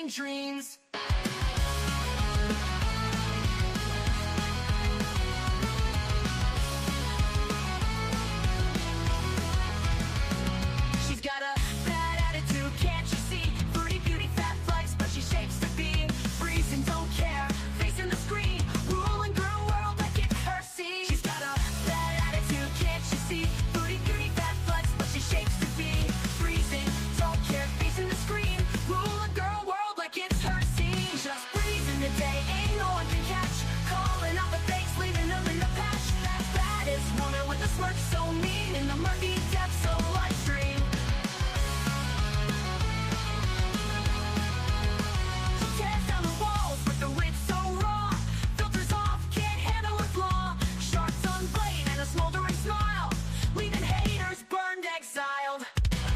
in dreams. She's got a bad attitude, can't you see? Foodie Beauty, fat flights, but she shakes to be freezing, don't care, facing the screen, ruling Gorl World like it's her scene. She's got a bad attitude, can't you see? Foodie Beauty, fat flights, but she shakes to be freezing, don't care, facing the screen, ruling Gorl World like it's her scene. Just breezing the day, ain't no one can catch, calling out the fakes, leaving them in the patch. Baddest woman with a smirk so mean, in the murky depths of LIVESTREAM. Tears down the walls with the wit so raw, filters off, can't handle her flaw. Sharp tongue blade and a smoldering smile, leaving haters burned, exiled.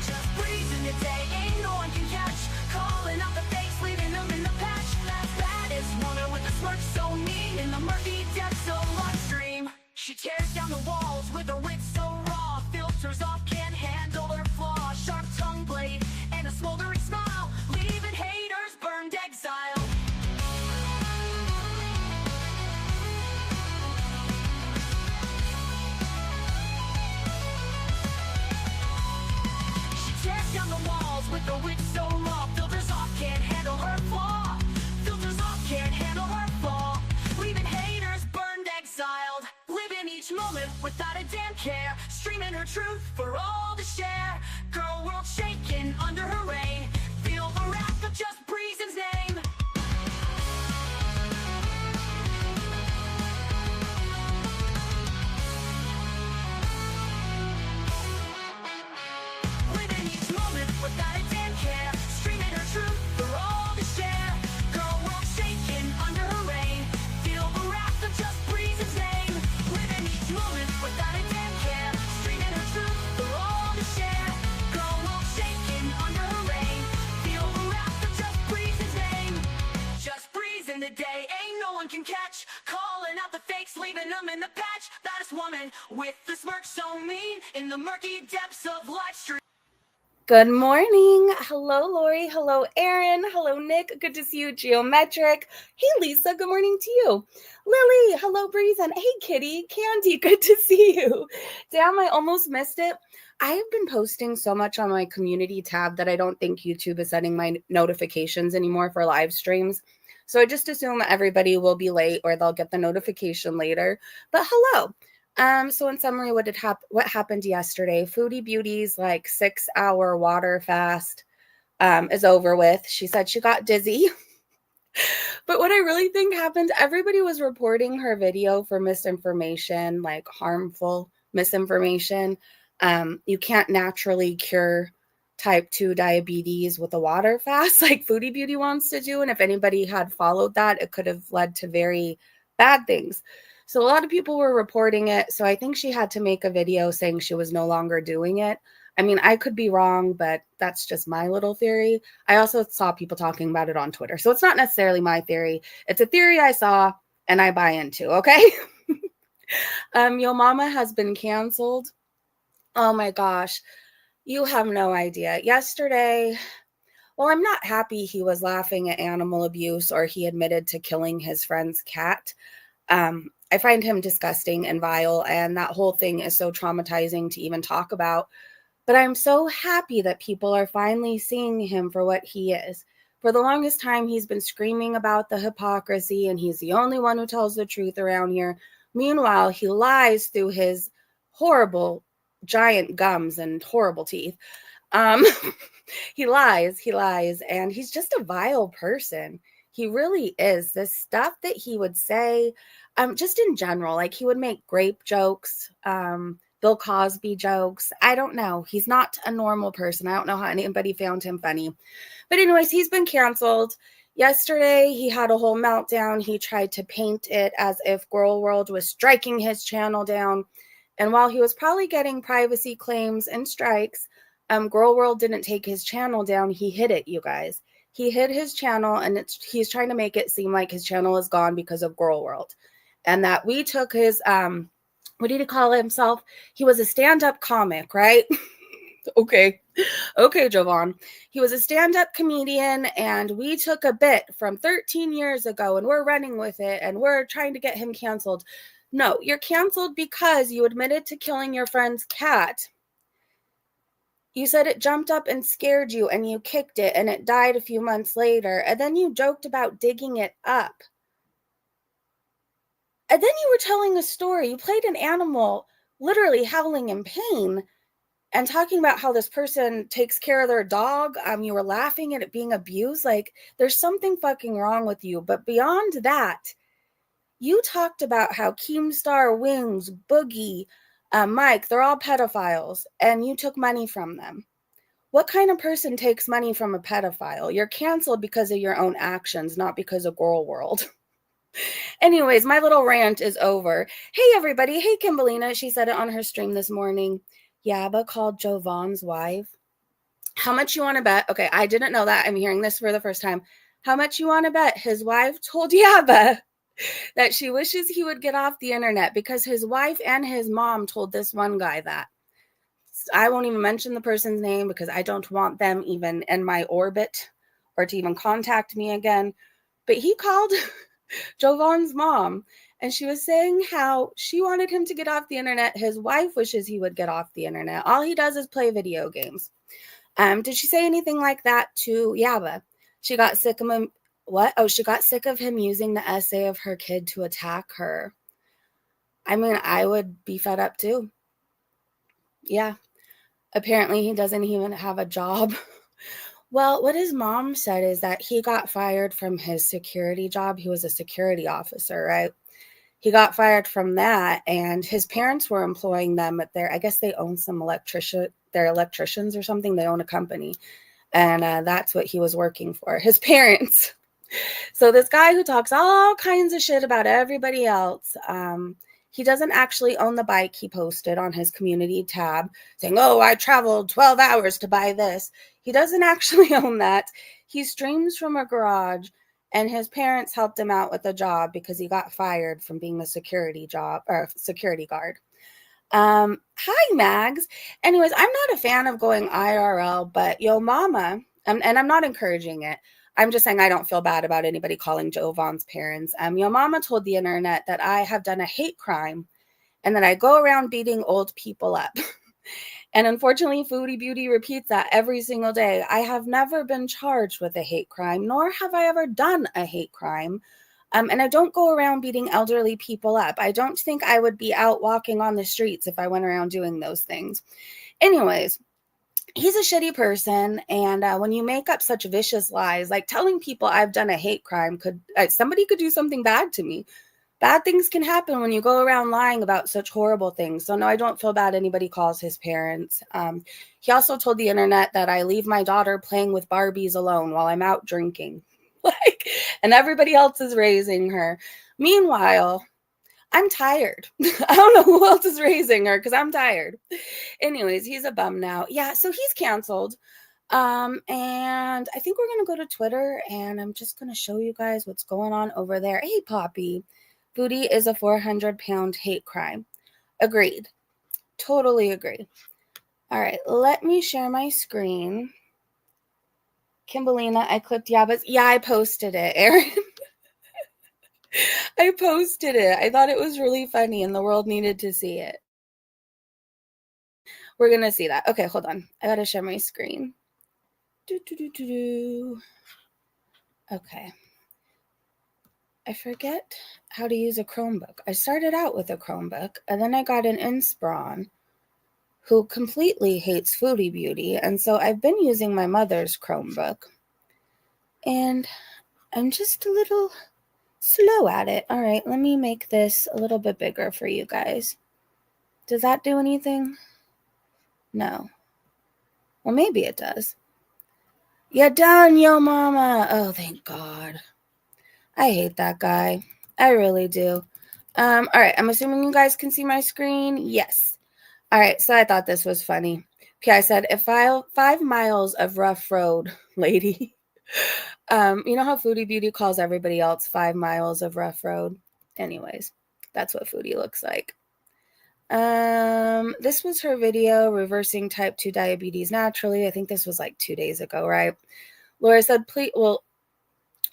Just breezing the day, ain't no one can catch, calling out the fakes, leaving them in the patch. Baddest woman with a smirk so mean, in the murky depths of LIVESTREAM. She tears down the walls with her wit so raw, filters off, can't handle her flaw. Sharp tongue blade and a smoldering smile, leaving haters burned, exiled. She tears down the walls with her wit so raw, filters off, can't handle her flaw. Filters off, can't handle her flaw, leaving haters burned, exiled. Living each moment without a damn care, streaming her truth for all to share. Gorl World shaking under her reign, feel the wrath of just Breezen's name. Living each moment without a damn care, streaming her truth for all to share. Gorl World shaking under her reign, feel the wrath of just Breezen's name. Living each moment without a damn care, streaming her truth for all to share. Gorl World shaking under her reign, feel the wrath of just Breezen's name. Just breezing the day, ain't no one can catch, calling out the fakes, leaving them in the patch. Baddest woman with the smirk so mean, in the murky depths of LIVESTREAM. Good morning. Hello, Lori. Hello, Aaron. Hello, Nick. Good to see you, Geometric. Hey, Lisa. Good morning to you. Lily. Hello, Breeze. And hey, Kitty. Candy. Good to see you. Damn, I almost missed it. I have been posting so much on my community tab that I don't think YouTube is setting my notifications anymore for live streams. So I just assume everybody will be late or they'll get the notification later. But hello. So in summary, what happened yesterday? Foodie Beauty's like 6-hour water fast is over with. She said she got dizzy. But what I really think happened, everybody was reporting her video for misinformation, like harmful misinformation. You can't naturally cure type 2 diabetes with a water fast like Foodie Beauty wants to do. And if anybody had followed that, it could have led to very bad things. So a lot of people were reporting it. So I think she had to make a video saying she was no longer doing it. I mean, I could be wrong, but that's just my little theory. I also saw people talking about it on Twitter. So it's not necessarily my theory. It's a theory I saw and I buy into, okay? Yo Mama has been canceled. Oh my gosh. You have no idea. Yesterday, well, I'm not happy he was laughing at animal abuse or he admitted to killing his friend's cat. I find him disgusting and vile, and that whole thing is so traumatizing to even talk about. But I'm so happy that people are finally seeing him for what he is. For the longest time, he's been screaming about the hypocrisy, and he's the only one who tells the truth around here. Meanwhile, he lies through his horrible giant gums and horrible teeth. He lies, and he's just a vile person. He really is. The stuff that he would say, just in general, like he would make grape jokes, Bill Cosby jokes. I don't know. He's not a normal person. I don't know how anybody found him funny. But anyways, he's been canceled. Yesterday, he had a whole meltdown. He tried to paint it as if Gorl World was striking his channel down. And while he was probably getting privacy claims and strikes, Gorl World didn't take his channel down. He hid it, you guys. He hid his channel, and he's trying to make it seem like his channel is gone because of Gorl World. And that we took his, what did he call himself? He was a stand-up comic, right? Okay. Okay, Jovan. He was a stand-up comedian, and we took a bit from 13 years ago, and we're running with it, and we're trying to get him canceled. No, you're canceled because you admitted to killing your friend's cat. You said it jumped up and scared you, and you kicked it, and it died a few months later, and then you joked about digging it up. And then you were telling a story. You played an animal literally howling in pain and talking about how this person takes care of their dog. You were laughing at it being abused. Like, there's something fucking wrong with you. But beyond that, you talked about how Keemstar, Wings, Boogie, Mike, they're all pedophiles, and you took money from them. What kind of person takes money from a pedophile? You're canceled because of your own actions, not because of Gorl World. Anyways, my little rant is over. Hey, everybody. Hey, Kimberlina. She said it on her stream this morning. Yaba called Jovan's wife. How much you want to bet? Okay, I didn't know that. I'm hearing this for the first time. How much you want to bet his wife told Yaba that she wishes he would get off the internet because his wife and his mom told this one guy that. I won't even mention the person's name because I don't want them even in my orbit or to even contact me again. But he called Jovan's mom, and she was saying how she wanted him to get off the internet. His wife wishes he would get off the internet. All he does is play video games. Did she say anything like that to Yaba? She got sick of him. What? Oh, she got sick of him using the essay of her kid to attack her. I mean, I would be fed up too. Yeah. Apparently, he doesn't even have a job. Well, what his mom said is that he got fired from his security job. He was a security officer, right? He got fired from that, and his parents were employing them at I guess they own some they're electricians or something. They own a company, and that's what he was working for, his parents. So this guy who talks all kinds of shit about everybody else, he doesn't actually own the bike he posted on his community tab saying, oh, I traveled 12 hours to buy this. He doesn't actually own that. He streams from a garage, and his parents helped him out with a job because he got fired from being a security guard. Hi, Mags. Anyways, I'm not a fan of going IRL, but yo mama, and I'm not encouraging it. I'm just saying I don't feel bad about anybody calling Jovan's parents. Your mama told the internet that I have done a hate crime and that I go around beating old people up. And unfortunately, Foodie Beauty repeats that every single day. I have never been charged with a hate crime, nor have I ever done a hate crime. And I don't go around beating elderly people up. I don't think I would be out walking on the streets if I went around doing those things. Anyways, he's a shitty person, and when you make up such vicious lies, like telling people I've done a hate crime, somebody could do something bad to me. Bad things can happen when you go around lying about such horrible things. So no, I don't feel bad anybody calls his parents. He also told the internet that I leave my daughter playing with Barbies alone while I'm out drinking, and everybody else is raising her. Meanwhile, I'm tired. I don't know who else is raising her because I'm tired. Anyways, he's a bum now. Yeah, so he's canceled. And I think we're going to go to Twitter, and I'm just going to show you guys what's going on over there. Hey, Poppy. Foodie is a 400-pound hate crime. Agreed. Totally agree. All right, let me share my screen. Kimberlina, I clipped Yaba's. Yeah, I posted it, Aaron. I posted it. I thought it was really funny and the world needed to see it. We're going to see that. Okay, hold on. I got to share my screen. Okay. I forget how to use a Chromebook. I started out with a Chromebook, and then I got an Inspiron who completely hates Foodie Beauty, and so I've been using my mother's Chromebook. And I'm just a little slow at it. All right, let me make this a little bit bigger for you guys. Does that do anything? No. Well, maybe it does. You're done, yo mama. Oh, thank God. I hate that guy. I really do. All right, I'm assuming you guys can see my screen. Yes. All right, so I thought this was funny. Okay, I said, if 5 miles of rough road, lady. You know how Foodie Beauty calls everybody else 5 miles of rough road? Anyways, that's what Foodie looks like. This was her video, reversing type 2 diabetes naturally. I think this was like 2 days ago, right? Laura said, please, well,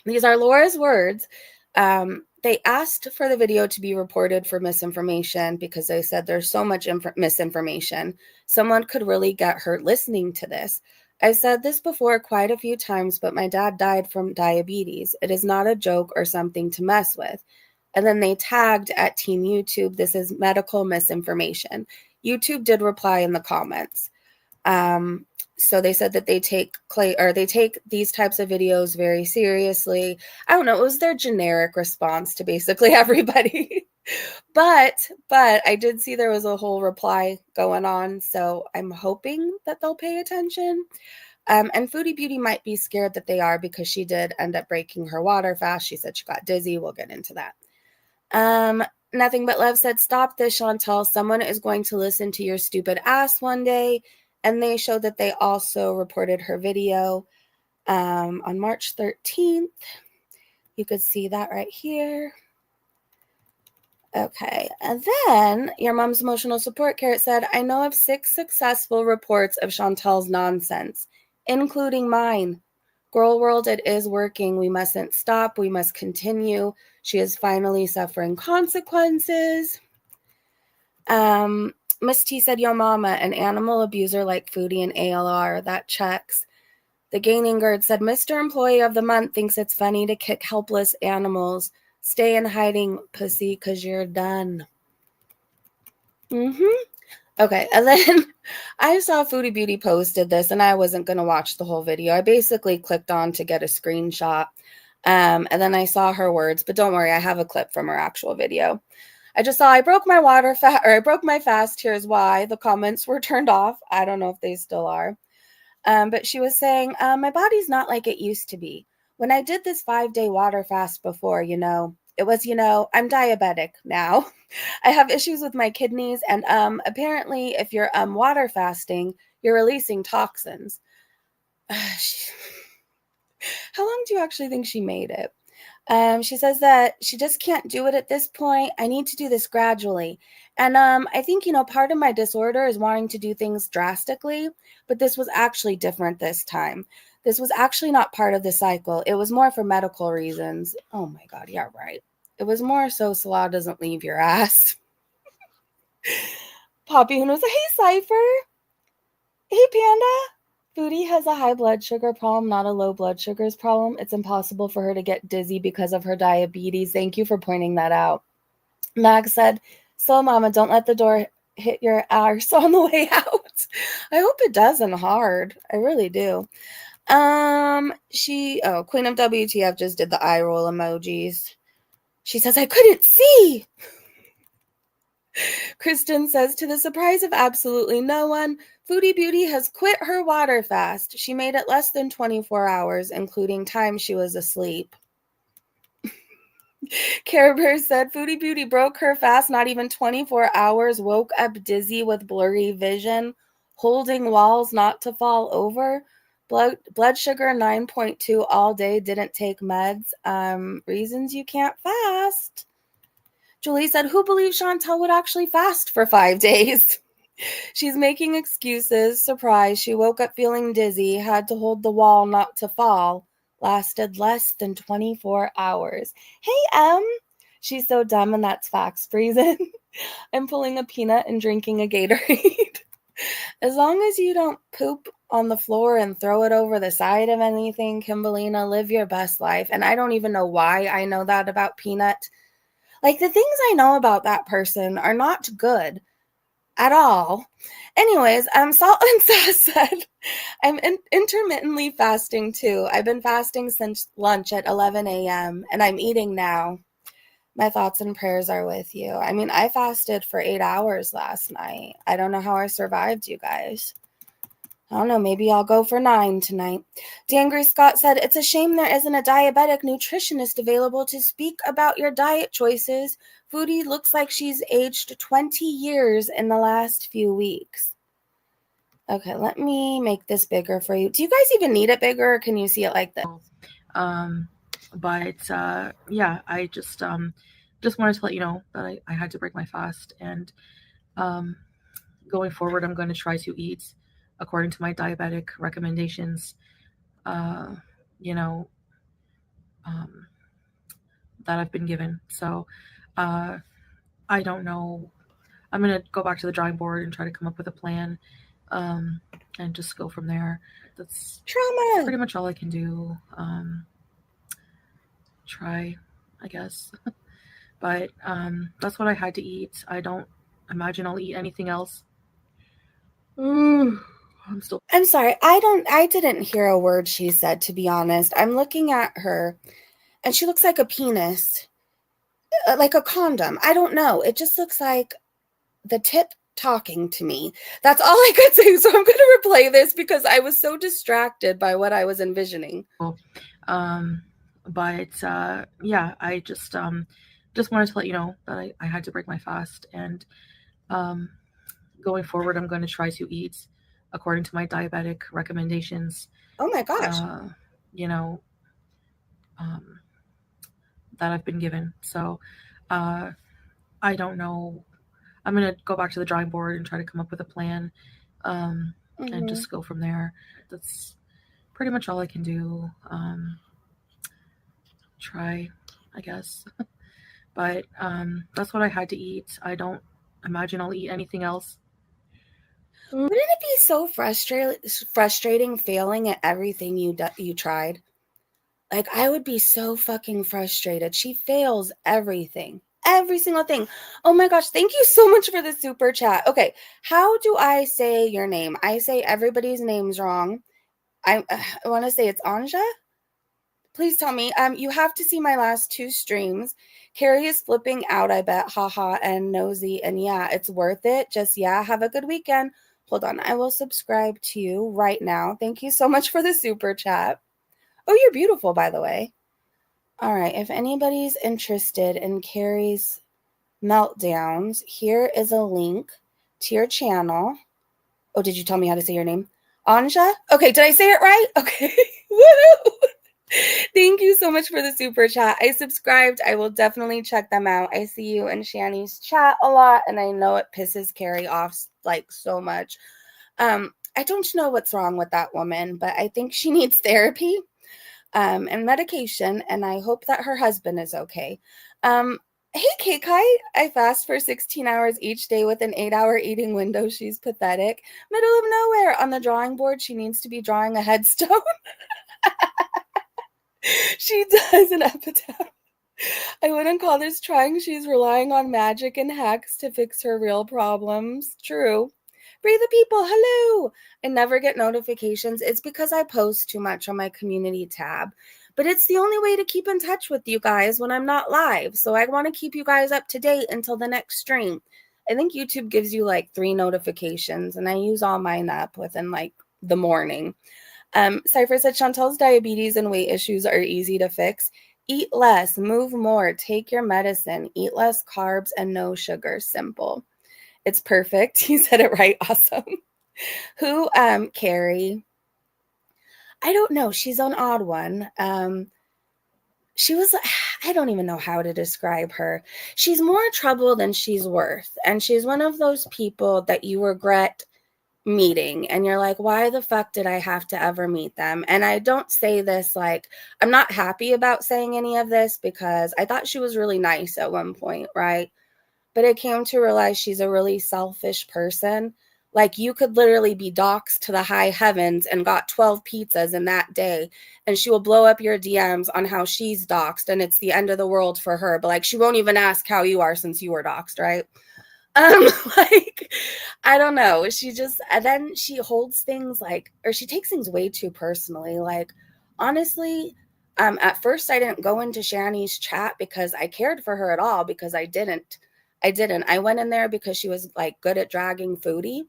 these are Laura's words. They asked for the video to be reported for misinformation because they said there's so much misinformation. Someone could really get hurt listening to this. I said this before quite a few times, but my dad died from diabetes. It is not a joke or something to mess with. And then they tagged at Team YouTube, this is medical misinformation. YouTube did reply in the comments. So they said that they take these types of videos very seriously. I don't know, it was their generic response to basically everybody. but I did see there was a whole reply going on, so I'm hoping that they'll pay attention. And Foodie Beauty might be scared that they are because she did end up breaking her water fast. She said she got dizzy. We'll get into that. Nothing But Love said, stop this, Chantal. Someone is going to listen to your stupid ass one day. And they showed that they also reported her video on March 13th. You could see that right here. Okay, and then your mom's emotional support carrot said, I know of 6 successful reports of Chantal's nonsense, including mine. Gorl World, it is working. We mustn't stop. We must continue. She is finally suffering consequences. Miss T said, yo mama, an animal abuser like Foodie and ALR, that checks. The Gaining Gird said, Mr. Employee of the Month thinks it's funny to kick helpless animals. Stay in hiding, pussy, because you're done. Okay, and then I saw Foodie Beauty posted this, and I wasn't going to watch the whole video. I basically clicked on to get a screenshot, and then I saw her words. But don't worry, I have a clip from her actual video. I just saw I broke my fast. Here's why. The comments were turned off. I don't know if they still are. But she was saying, my body's not like it used to be. When I did this 5-day water fast before, it was, I'm diabetic now. I have issues with my kidneys. And apparently, if you're water fasting, you're releasing toxins. How long do you actually think she made it? She says that she just can't do it at this point. I need to do this gradually. And I think, part of my disorder is wanting to do things drastically, but this was actually different this time. This was actually not part of the cycle. It was more for medical reasons. Oh my God, yeah, right. It was more so Salah doesn't leave your ass. Poppy Hoon was like, hey, Cypher. Hey, Panda. Foodie has a high blood sugar problem, not a low blood sugars problem. It's impossible for her to get dizzy because of her diabetes. Thank you for pointing that out. Mag said, so mama, don't let the door hit your arse on the way out. I hope it doesn't hard. I really do. Queen of WTF just did the eye roll emojis. She says, I couldn't see. Kristen says, to the surprise of absolutely no one, Foodie Beauty has quit her water fast. She made it less than 24 hours, including time she was asleep. Care Bear said, Foodie Beauty broke her fast, not even 24 hours, woke up dizzy with blurry vision, holding walls not to fall over. Blood sugar 9.2 all day, didn't take meds. Reasons you can't fast. Julie said, who believes Chantal would actually fast for 5 days? She's making excuses. Surprise, she woke up feeling dizzy, had to hold the wall not to fall. Lasted less than 24 hours. Hey, she's so dumb and that's facts, freezing. I'm pulling a peanut and drinking a Gatorade. As long as you don't poop on the floor and throw it over the side of anything, Kimberlina, live your best life. And I don't even know why I know that about Peanut. Like, the things I know about that person are not good at all. Anyways, Salt and Sass said, I'm intermittently fasting too. I've been fasting since lunch at 11 a.m. and I'm eating now. My thoughts and prayers are with you. I mean, I fasted for 8 hours last night. I don't know how I survived, you guys. I don't know, maybe I'll go for 9 tonight. Dangry Scott said, it's a shame there isn't a diabetic nutritionist available to speak about your diet choices. Foodie looks like she's aged 20 years in the last few weeks. Okay, let me make this bigger for you. Do you guys even need it bigger, or can you see it like this? Yeah, I just wanted to let you know that I had to break my fast, and Going forward, I'm going to try to eat according to my diabetic recommendations, you know, um, that I've been given. So uh, I don't know. I'm going to go back to the drawing board and try to come up with a plan, um, and just go from there. That's Trauma. pretty much all I can do. Try, I guess. But that's what I had to eat. I don't imagine I'll eat anything else. I'm sorry. I didn't hear a word she said, to be honest. I'm looking at her and she looks like a penis, like a condom. I don't know. It just looks like the tip talking to me. That's all I could say. So I'm going to replay this because I was so distracted by what I was envisioning. Yeah, I just wanted to let you know that I had to break my fast, and going forward, I'm going to try to eat according to my diabetic recommendations. Oh my gosh. You know, that I've been given. So I don't know. I'm going to go back to the drawing board and try to come up with a plan, and just go from there. That's pretty much all I can do. Try, I guess. But that's what I had to eat. I don't imagine I'll eat anything else. Wouldn't it be so frustrating failing at everything you tried? Like, I would be so fucking frustrated. She fails everything. Every single thing. Oh my gosh, thank you so much for the super chat. Okay, how do I say your name? I say everybody's name's wrong. I want to say it's Anja. Please tell me. You have to see my last 2 streams. Carrie is flipping out, I bet. Haha, and nosy. And yeah, it's worth it. Just, yeah, have a good weekend. Hold on. I will subscribe to you right now. Thank you so much for the super chat. Oh, you're beautiful, by the way. All right. If anybody's interested in Carrie's meltdowns, here is a link to your channel. Oh, did you tell me how to say your name? Anja? Okay, did I say it right? Okay. Woo! Thank you so much for the super chat. I subscribed. I will definitely check them out. I see you in Shanny's chat a lot, and I know it pisses Carrie off like so much. I don't know what's wrong with that woman, but I think she needs therapy and medication, and I hope that her husband is okay. Hey, K-Kai, I fast for 16 hours each day with an 8-hour eating window. She's pathetic. Middle of nowhere. On the drawing board, she needs to be drawing a headstone. She does an epitaph. I wouldn't call this trying. She's relying on magic and hacks to fix her real problems. True. Breathe the people. Hello. I never get notifications. It's because I post too much on my community tab. But it's the only way to keep in touch with you guys when I'm not live. So I want to keep you guys up to date until the next stream. I think YouTube gives you like 3 notifications, and I use all mine up within like the morning. Cypher said Chantel's diabetes and weight issues are easy to fix. Eat less, move more, take your medicine, eat less carbs and no sugar. Simple. It's perfect. You said it right. Awesome. Who, Carrie? I don't know. She's an odd one. She was, I don't even know how to describe her. She's more trouble than she's worth. And she's one of those people that you regret meeting and you're like, why the fuck did I have to ever meet them? And I don't say this like, I'm not happy about saying any of this because I thought she was really nice at one point, right? But I came to realize she's a really selfish person. Like, you could literally be doxxed to the high heavens and got 12 pizzas in that day, and she will blow up your DMs on how she's doxxed and it's the end of the world for her. But like, she won't even ask how you are since you were doxxed, right? Like, I don't know. She just, and then she holds things like, or she takes things way too personally. Like, honestly, at first I didn't go into Shanny's chat because I cared for her at all, because I didn't. I went in there because she was like good at dragging Foodie,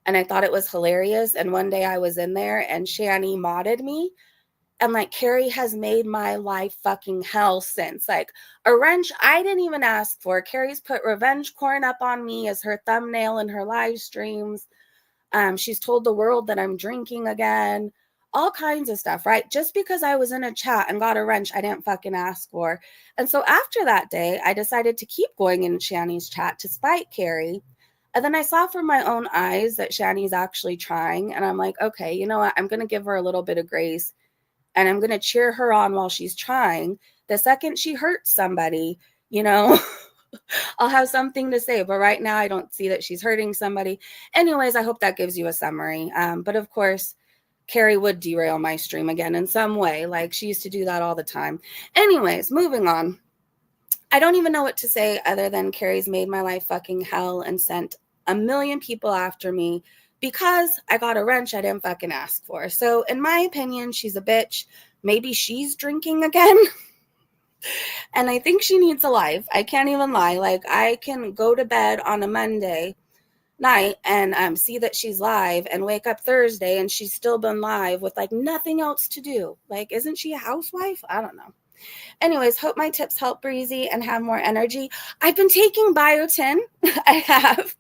and I thought it was hilarious. And one day I was in there and Shanny modded me. And like, Carrie has made my life fucking hell since. Like, a wrench I didn't even ask for. Carrie's put revenge corn up on me as her thumbnail in her live streams. She's told the world that I'm drinking again. All kinds of stuff, right? Just because I was in a chat and got a wrench I didn't fucking ask for. And so after that day, I decided to keep going in Shanny's chat to spite Carrie. And then I saw from my own eyes that Shanny's actually trying. And I'm like, okay, you know what? I'm going to give her a little bit of grace and I'm going to cheer her on while she's trying. The second she hurts somebody, you know, I'll have something to say. But right now, I don't see that she's hurting somebody. Anyways, I hope that gives you a summary. But of course, Carrie would derail my stream again in some way. Like she used to do that all the time. Anyways, moving on. I don't even know what to say other than Carrie's made my life fucking hell and sent a million people after me because I got a wrench I didn't fucking ask for. So in my opinion, she's a bitch. Maybe she's drinking again. And I think she needs a life. I can't even lie. Like I can go to bed on a Monday night and see that she's live and wake up Thursday and she's still been live with like nothing else to do. Like, isn't she a housewife? I don't know. Anyways, hope my tips help Breezy and have more energy. I've been taking biotin. I have.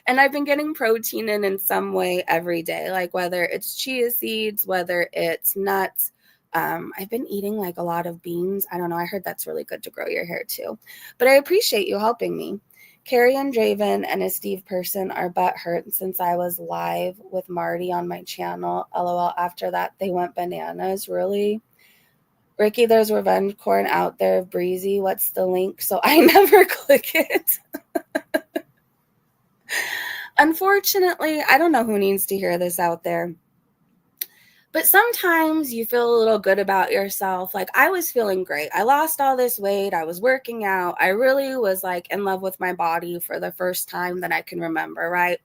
And I've been getting protein in some way every day, like whether it's chia seeds, whether it's nuts. I've been eating like a lot of beans. I don't know. I heard that's really good to grow your hair too. But I appreciate you helping me. Carrie and Draven and a Steve person are butthurt since I was live with Marty on my channel. LOL. After that, they went bananas. Really? Ricky, there's revenge corn out there. Breezy, what's the link? So I never click it. Unfortunately, I don't know who needs to hear this out there. But sometimes you feel a little good about yourself. Like I was feeling great. I lost all this weight. I was working out. I really was like in love with my body for the first time that I can remember, right?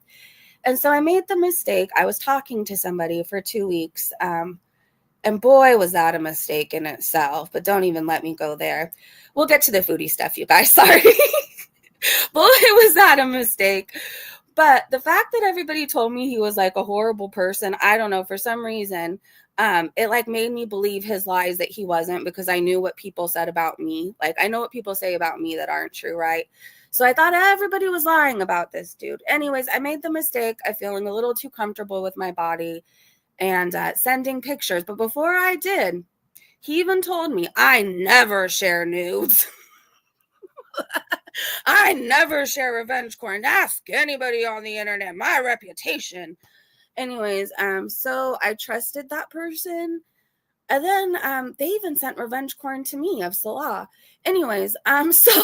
And so I made the mistake. I was talking to somebody for 2 weeks. And boy, was that a mistake in itself. But don't even let me go there. We'll get to the foodie stuff, you guys. Sorry. Boy, was that a mistake. But the fact that everybody told me he was like a horrible person, I don't know, for some reason, it like made me believe his lies that he wasn't because I knew what people said about me. Like I know what people say about me that aren't true, right? So I thought everybody was lying about this dude. Anyways, I made the mistake of feeling a little too comfortable with my body and sending pictures. But before I did, he even told me I never share nudes. I never share revenge corn. Ask anybody on the internet. My reputation. Anyways, so I trusted that person. And then they even sent revenge corn to me of Salah. Anyways, so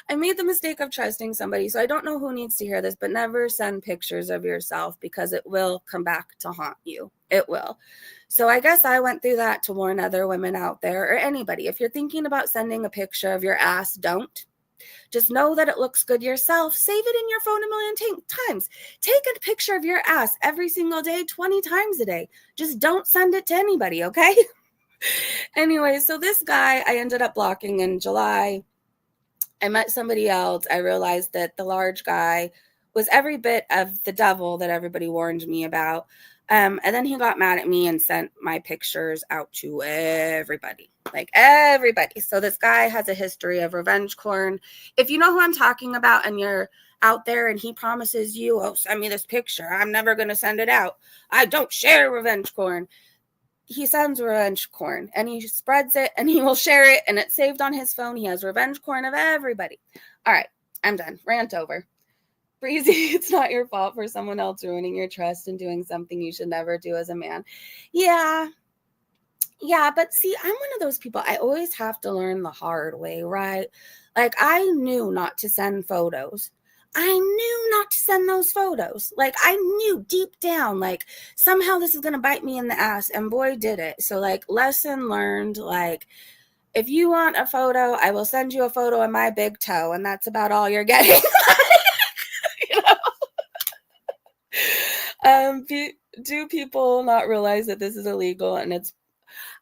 I made the mistake of trusting somebody. So I don't know who needs to hear this, but never send pictures of yourself because it will come back to haunt you. It will. So I guess I went through that to warn other women out there or anybody. If you're thinking about sending a picture of your ass, don't. Just know that it looks good yourself. Save it in your phone a million times. Take a picture of your ass every single day, 20 times a day. Just don't send it to anybody, okay? Anyway, so this guy I ended up blocking in July. I met somebody else. I realized that the large guy was every bit of the devil that everybody warned me about. And then he got mad at me and sent my pictures out to everybody, like everybody. So this guy has a history of revenge corn. If you know who I'm talking about and you're out there and he promises you, oh, send me this picture, I'm never going to send it out. I don't share revenge corn. He sends revenge corn and he spreads it and he will share it and it's saved on his phone. He has revenge corn of everybody. All right, I'm done. Rant over. Breezy, it's not your fault for someone else ruining your trust and doing something you should never do as a man. Yeah, but see, I'm one of those people. I always have to learn the hard way, right? Like, I knew not to send photos. I knew not to send those photos. Like, I knew deep down, like, somehow this is going to bite me in the ass. And boy, did it. So, like, lesson learned, like, if you want a photo, I will send you a photo of my big toe. And that's about all you're getting. Do people not realize that this is illegal and it's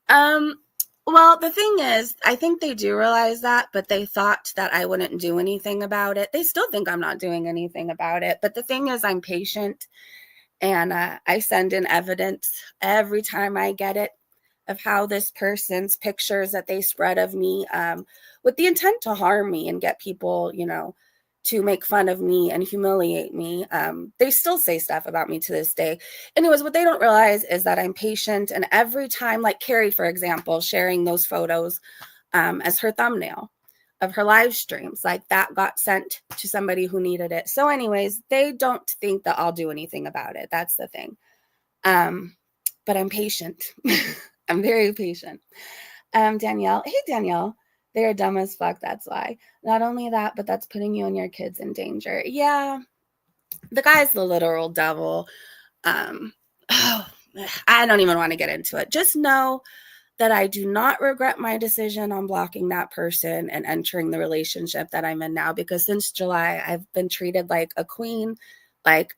well, the thing is, I think they do realize that, but they thought that I wouldn't do anything about it. They still think I'm not doing anything about it. But the thing is, I'm patient and I send in evidence every time I get it of how this person's pictures that they spread of me with the intent to harm me and get people, you know, to make fun of me and humiliate me. They still say stuff about me to this day. Anyways, what they don't realize is that I'm patient. And every time, like Carrie, for example, sharing those photos as her thumbnail, of her live streams. Like that got sent to somebody who needed it. So anyways, they don't think that I'll do anything about it. That's the thing. But I'm patient. I'm very patient. Danielle, hey Danielle, they're dumb as fuck. That's why. Not only that, but that's putting you and your kids in danger. Yeah, the guy's the literal devil. Oh, I don't even want to get into it. Just know that I do not regret my decision on blocking that person and entering the relationship that I'm in now, because since July, I've been treated like a queen, like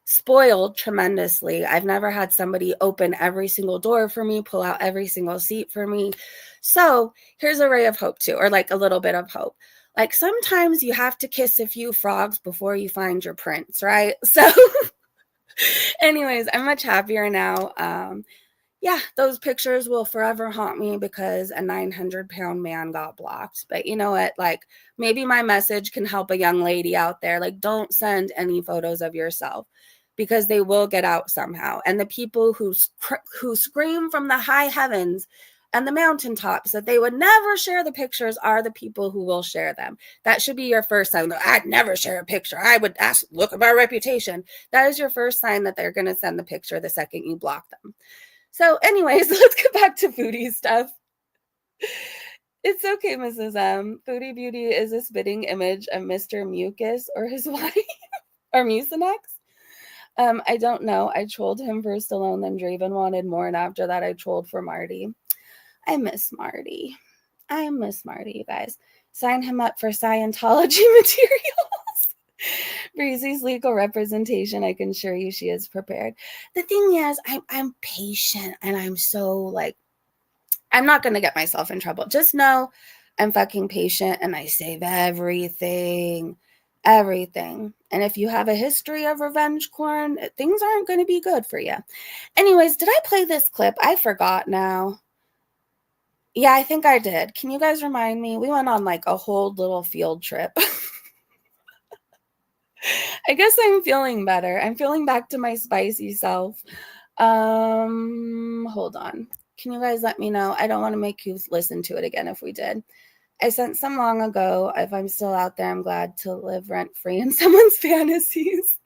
spoiled tremendously. I've never had somebody open every single door for me, pull out every single seat for me. So here's a ray of hope too, or like a little bit of hope. Like sometimes you have to kiss a few frogs before you find your prince, right? So anyways, I'm much happier now. Yeah, those pictures will forever haunt me because a 900-pound man got blocked. But you know what? Like, maybe my message can help a young lady out there. Like, don't send any photos of yourself because they will get out somehow. And the people who scream from the high heavens and the mountaintops that they would never share the pictures are the people who will share them. That should be your first sign. I'd never share a picture. I would ask, look at my reputation. That is your first sign that they're going to send the picture the second you block them. So anyways, let's get back to foodie stuff. It's okay, Mrs. M. Foodie Beauty is a spitting image of Mr. Mucus or his wife, or Mucinex. I don't know. I trolled him for Stallone, then Draven wanted more, and after that I trolled for Marty. I miss Marty, you guys. Sign him up for Scientology materials. Breezy's legal representation, I can assure you she is prepared. The thing is, I'm patient, and I'm so like, I'm not going to get myself in trouble. Just know I'm fucking patient, and I save everything. And if you have a history of revenge porn, things aren't going to be good for you. Anyways, did I play this clip? I forgot now. Yeah, I think I did. Can you guys remind me? We went on like a whole little field trip. I guess I'm feeling better. I'm feeling back to my spicy self. Hold on. Can you guys let me know? I don't want to make you listen to it again if we did. I sent some long ago. If I'm still out there, I'm glad to live rent-free in someone's fantasies.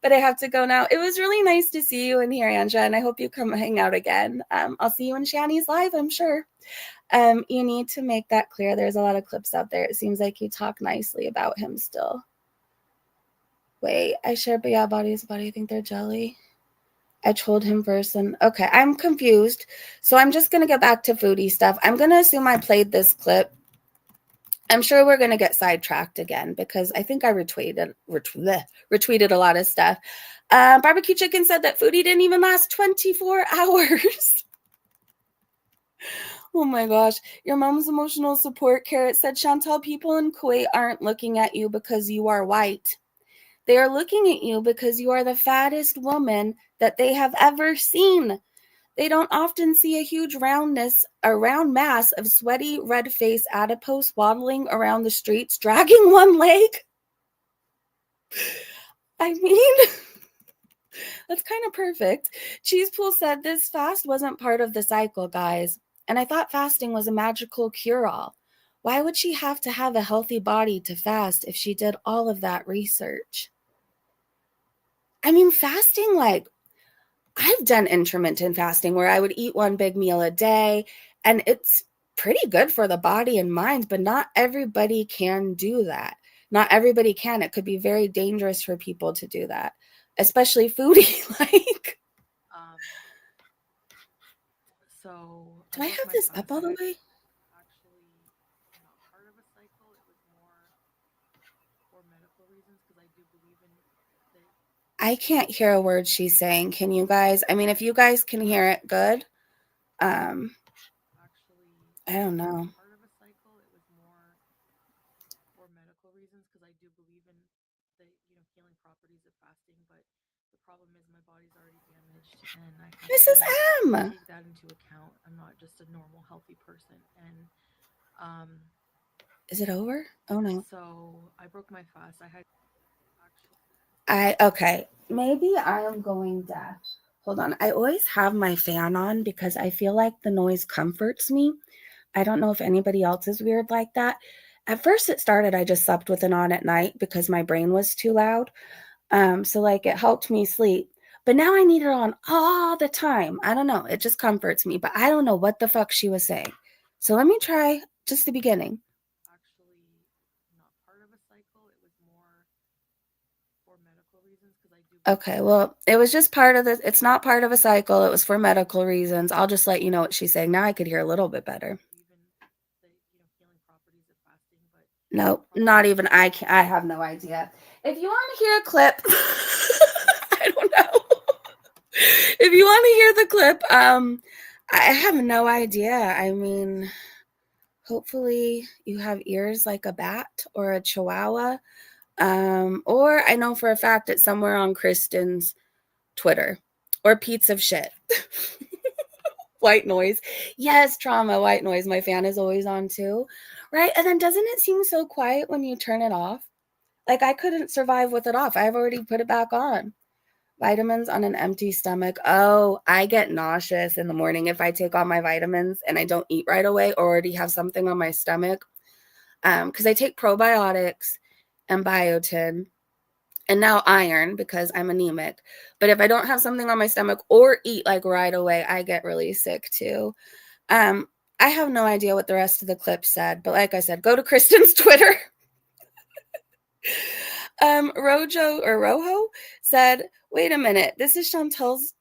But I have to go now. It was really nice to see you in here, Anja, and I hope you come hang out again. I'll see you in Shanny's live, I'm sure. You need to make that clear. There's a lot of clips out there. It seems like you talk nicely about him still. Wait, I share but yeah, body is body. I think they're jelly. I trolled him first. And okay, I'm confused. So I'm just going to get back to foodie stuff. I'm going to assume I played this clip. I'm sure we're going to get sidetracked again because I think I retweeted a lot of stuff. Barbecue Chicken said that foodie didn't even last 24 hours. Oh my gosh. Your mom's emotional support carrot said, Chantal, people in Kuwait aren't looking at you because you are white. They are looking at you because you are the fattest woman that they have ever seen. They don't often see a huge round mass of sweaty, red-faced adipose waddling around the streets, dragging one leg. I mean, that's kind of perfect. Cheesepool said this fast wasn't part of the cycle, guys. And I thought fasting was a magical cure-all. Why would she have to have a healthy body to fast if she did all of that research? I mean, fasting, like, I've done intermittent fasting where I would eat one big meal a day, and it's pretty good for the body and mind, but not everybody can do that. Not everybody can. It could be very dangerous for people to do that, especially foodie. Like, so do I have this up all the way? Actually, not part of a cycle. It was more for medical reasons because I do believe in that. I can't hear a word she's saying. Can you guys? I mean, if you guys can hear it, good. Actually, I don't know. part of a cycle. It was more for medical reasons because I do believe in the healing properties of fasting. But the problem is my body's already damaged, and I have Mrs. M. to take that into account. I'm not just a normal, healthy person, and Is it over? Oh no. so I broke my fast. I had Okay. Maybe I am going deaf. Hold on. I always have my fan on because I feel like the noise comforts me. I don't know if anybody else is weird like that. At first it started, I just slept with it on at night because my brain was too loud. So like it helped me sleep. But now I need it on all the time. I don't know. It just comforts me. But I don't know what the fuck she was saying. So let me try just the beginning. Actually, not part of a cycle. It was more for medical reasons because I do. Okay, well, it was just part of it's not part of a cycle. It was for medical reasons. I'll just let you know what she's saying. Now I could hear a little bit better. Even the healing properties of fasting, but Nope, not even I have no idea. If you want to hear a clip, I don't know. If you want to hear the clip, I have no idea. I mean, hopefully you have ears like a bat or a chihuahua. Or I know for a fact it's somewhere on Kristen's Twitter or Pete's of Shit. White noise. Yes, trauma, white noise. My fan is always on too. Right? And then doesn't it seem so quiet when you turn it off? Like I couldn't survive with it off. I've already put it back on. Vitamins on an empty stomach. Oh, I get nauseous in the morning if I take all my vitamins and I don't eat right away or already have something on my stomach. Because I take probiotics and biotin and now iron because I'm anemic. But if I don't have something on my stomach or eat like right away, I get really sick too. I have no idea what the rest of the clip said, but like I said, go to Kristen's Twitter. Rojo said, wait a minute, is this Chantel's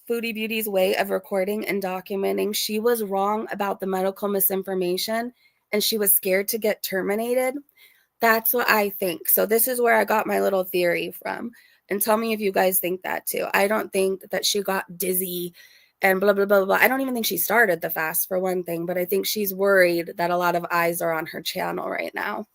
Foodie Beauty's way of recording and documenting she was wrong about the medical misinformation and she was scared to get terminated? That's what I think. So this is where I got my little theory from. And tell me if you guys think that too. I don't think that she got dizzy and blah, blah, blah, blah. I don't even think she started the fast for one thing, but I think she's worried that a lot of eyes are on her channel right now.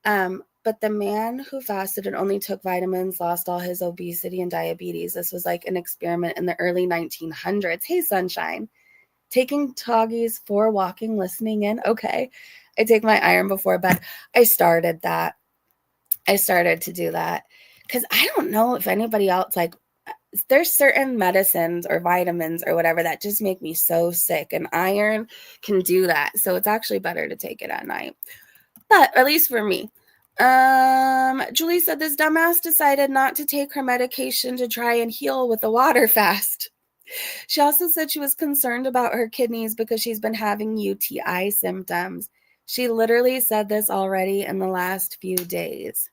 But the man who fasted and only took vitamins lost all his obesity and diabetes. This was like an experiment in the early 1900s. Hey, sunshine. Taking Toggies for walking, listening in. Okay. I take my iron before bed. I started that. I started to do that because I don't know if anybody else, like, there's certain medicines or vitamins or whatever that just make me so sick, and iron can do that. So it's actually better to take it at night. But at least for me. Julie said this dumbass decided not to take her medication to try and heal with a water fast. She also said she was concerned about her kidneys because she's been having UTI symptoms. She literally said this already in the last few days.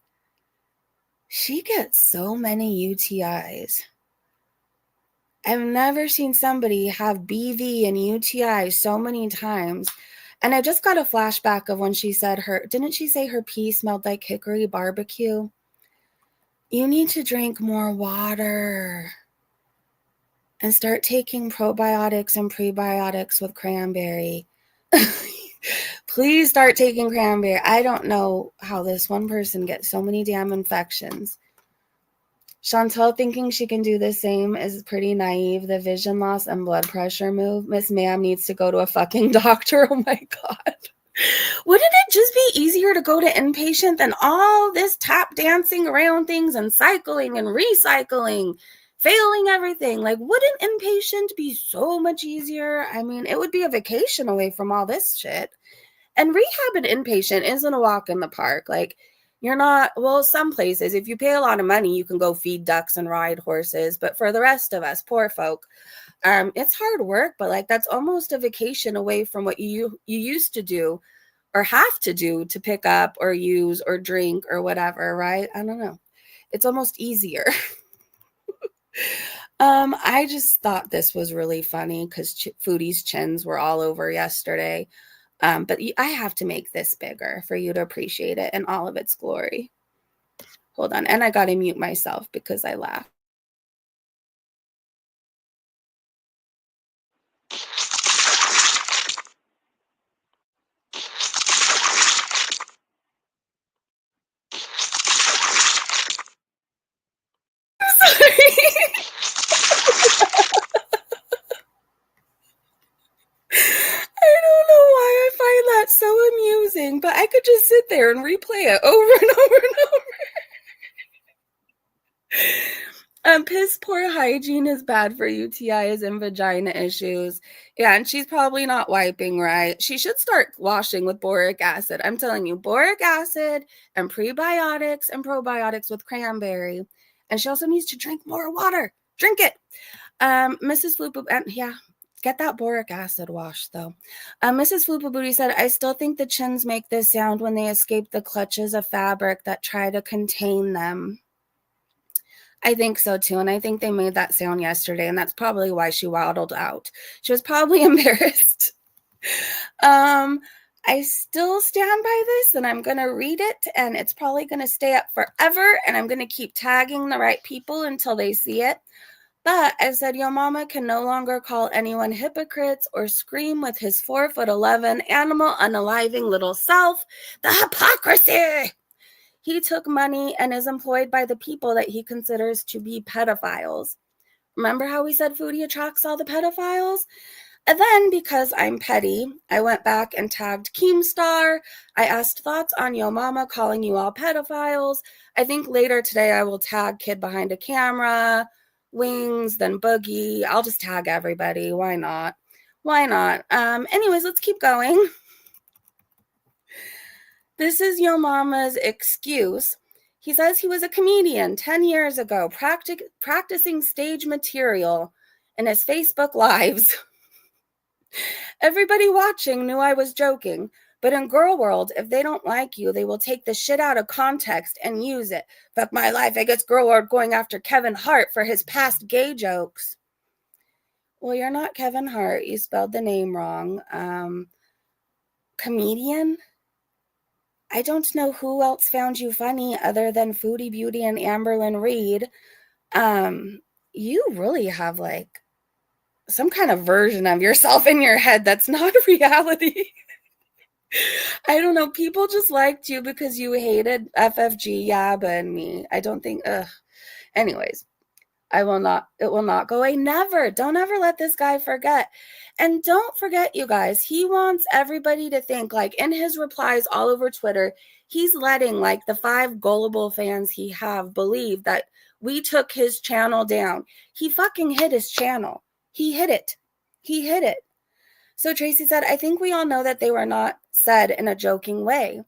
She gets so many UTIs. I've never seen somebody have BV and UTI so many times. And I just got a flashback of when she said didn't she say her pee smelled like hickory barbecue? You need to drink more water and start taking probiotics and prebiotics with cranberry. Please start taking cranberry. I don't know how this one person gets so many damn infections. Chantel thinking she can do the same is pretty naive. The vision loss and blood pressure move. Miss Ma'am needs to go to a fucking doctor. Oh my God. Wouldn't it just be easier to go to inpatient than all this tap dancing around things and cycling and recycling, failing everything? Like, wouldn't inpatient be so much easier? I mean, it would be a vacation away from all this shit. And rehab and inpatient isn't a walk in the park. Like, you're not, well, some places, if you pay a lot of money, you can go feed ducks and ride horses. But for the rest of us, poor folk, it's hard work, but like that's almost a vacation away from what you used to do or have to do to pick up or use or drink or whatever, right? I don't know. It's almost easier. I just thought this was really funny because Foodie's chins were all over yesterday. But I have to make this bigger for you to appreciate it in all of its glory. Hold on. And I got to mute myself because I laughed. I'm sorry. I don't know why I find that so amusing, but I could just sit there and replay it over and over and over. Piss poor hygiene is bad for UTIs and vagina issues. Yeah, and she's probably not wiping right. She should start washing with boric acid. I'm telling you, boric acid and prebiotics and probiotics with cranberry. And she also needs to drink more water. Drink it. Mrs. Flupa, yeah, get that boric acid wash though. Mrs. Flupa Booty said, I still think the chins make this sound when they escape the clutches of fabric that try to contain them. I think so too, and I think they made that sound yesterday, and that's probably why she waddled out. She was probably embarrassed. I still stand by this, and I'm going to read it, and it's probably going to stay up forever, and I'm going to keep tagging the right people until they see it. But I said, Yo Mama can no longer call anyone hypocrites or scream with his 4'11" animal unaliving little self. The hypocrisy! He took money and is employed by the people that he considers to be pedophiles. Remember how we said Foodie attracts all the pedophiles? And then, because I'm petty, I went back and tagged Keemstar. I asked thoughts on Yo Mama calling you all pedophiles. I think later today I will tag Kid Behind a Camera, Wings, then Boogie. I'll just tag everybody. Why not? Why not? Anyways, let's keep going. This is Yo Mama's excuse. He says he was a comedian 10 years ago, practicing stage material in his Facebook Lives. Everybody watching knew I was joking, but in Gorl World, if they don't like you, they will take the shit out of context and use it. Fuck my life, I guess Gorl World going after Kevin Hart for his past gay jokes. Well, you're not Kevin Hart. You spelled the name wrong. Comedian? I don't know who else found you funny other than Foodie Beauty and Amberlynn Reid. You really have like some kind of version of yourself in your head that's not reality. I don't know. People just liked you because you hated FFG, Yabba, and me. I don't think, anyways. It will not go away. Never. Don't ever let this guy forget. And don't forget, you guys, he wants everybody to think, like, in his replies all over Twitter, he's letting, like, the 5 gullible fans he have believe that we took his channel down. He fucking hit his channel. He hit it. He hit it. So Tracy said, I think we all know that they were not said in a joking way.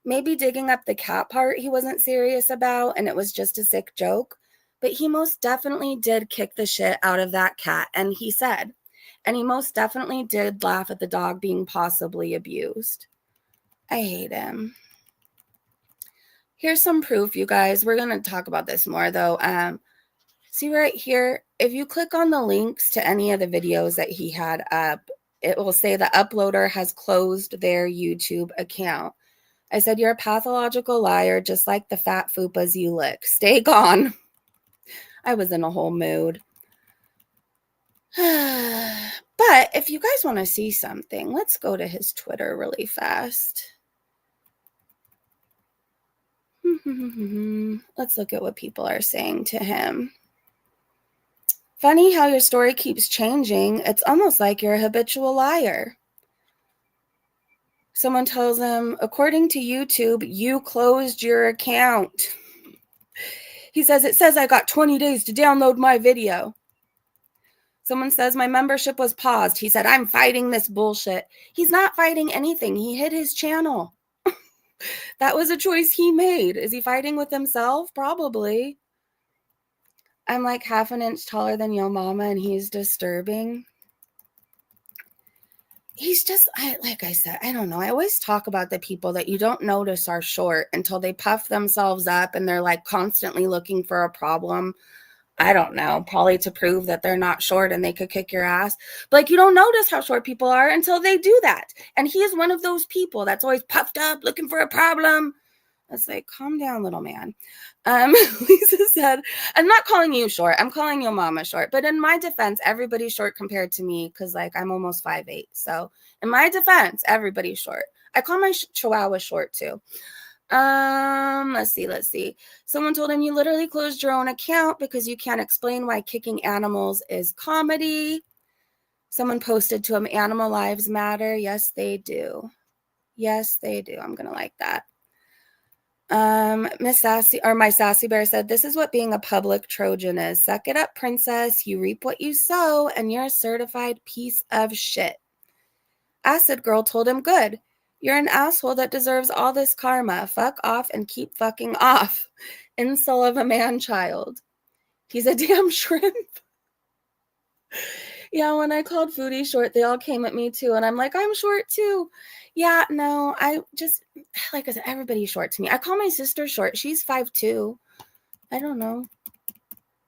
Maybe digging up the cat part he wasn't serious about, and it was just a sick joke. But he most definitely did kick the shit out of that cat, and he said. And he most definitely did laugh at the dog being possibly abused. I hate him. Here's some proof, you guys. We're going to talk about this more, though. See right here, if you click on the links to any of the videos that he had up, it will say the uploader has closed their YouTube account. I said, you're a pathological liar, just like the fat fupas you lick. Stay gone. I was in a whole mood. But if you guys want to see something, let's go to his Twitter really fast. Let's look at what people are saying to him. Funny how your story keeps changing. It's almost like you're a habitual liar. Someone tells him, according to YouTube, you closed your account. He says, it says I got 20 days to download my video. Someone says my membership was paused. He said, I'm fighting this bullshit. He's not fighting anything. He hit his channel. That was a choice he made. Is he fighting with himself? Probably. I'm like half an inch taller than Yo Mama, and he's disturbing. He's just, like I said, I don't know. I always talk about the people that you don't notice are short until they puff themselves up and they're like constantly looking for a problem. I don't know, probably to prove that they're not short and they could kick your ass. But like, you don't notice how short people are until they do that. And he is one of those people that's always puffed up, looking for a problem. It's like, calm down, little man. Lisa said, I'm not calling you short. I'm calling Yo Mama short. But in my defense, everybody's short compared to me because, like, I'm almost 5'8". So in my defense, everybody's short. I call my chihuahua short, too. Let's see. Someone told him you literally closed your own account because you can't explain why kicking animals is comedy. Someone posted to him, animal lives matter. Yes, they do. Yes, they do. I'm going to like that. Miss Sassy, or my Sassy Bear said, this is what being a public Trojan is. Suck it up, princess. You reap what you sow, and you're a certified piece of shit. Acid Girl told him, good. You're an asshole that deserves all this karma. Fuck off and keep fucking off. Insult of a man-child. He's a damn shrimp. Yeah, when I called Foodie short, they all came at me too. And I'm like, I'm short too. Yeah, no, I just, like I said, everybody's short to me. I call my sister short. She's 5'2". I don't know.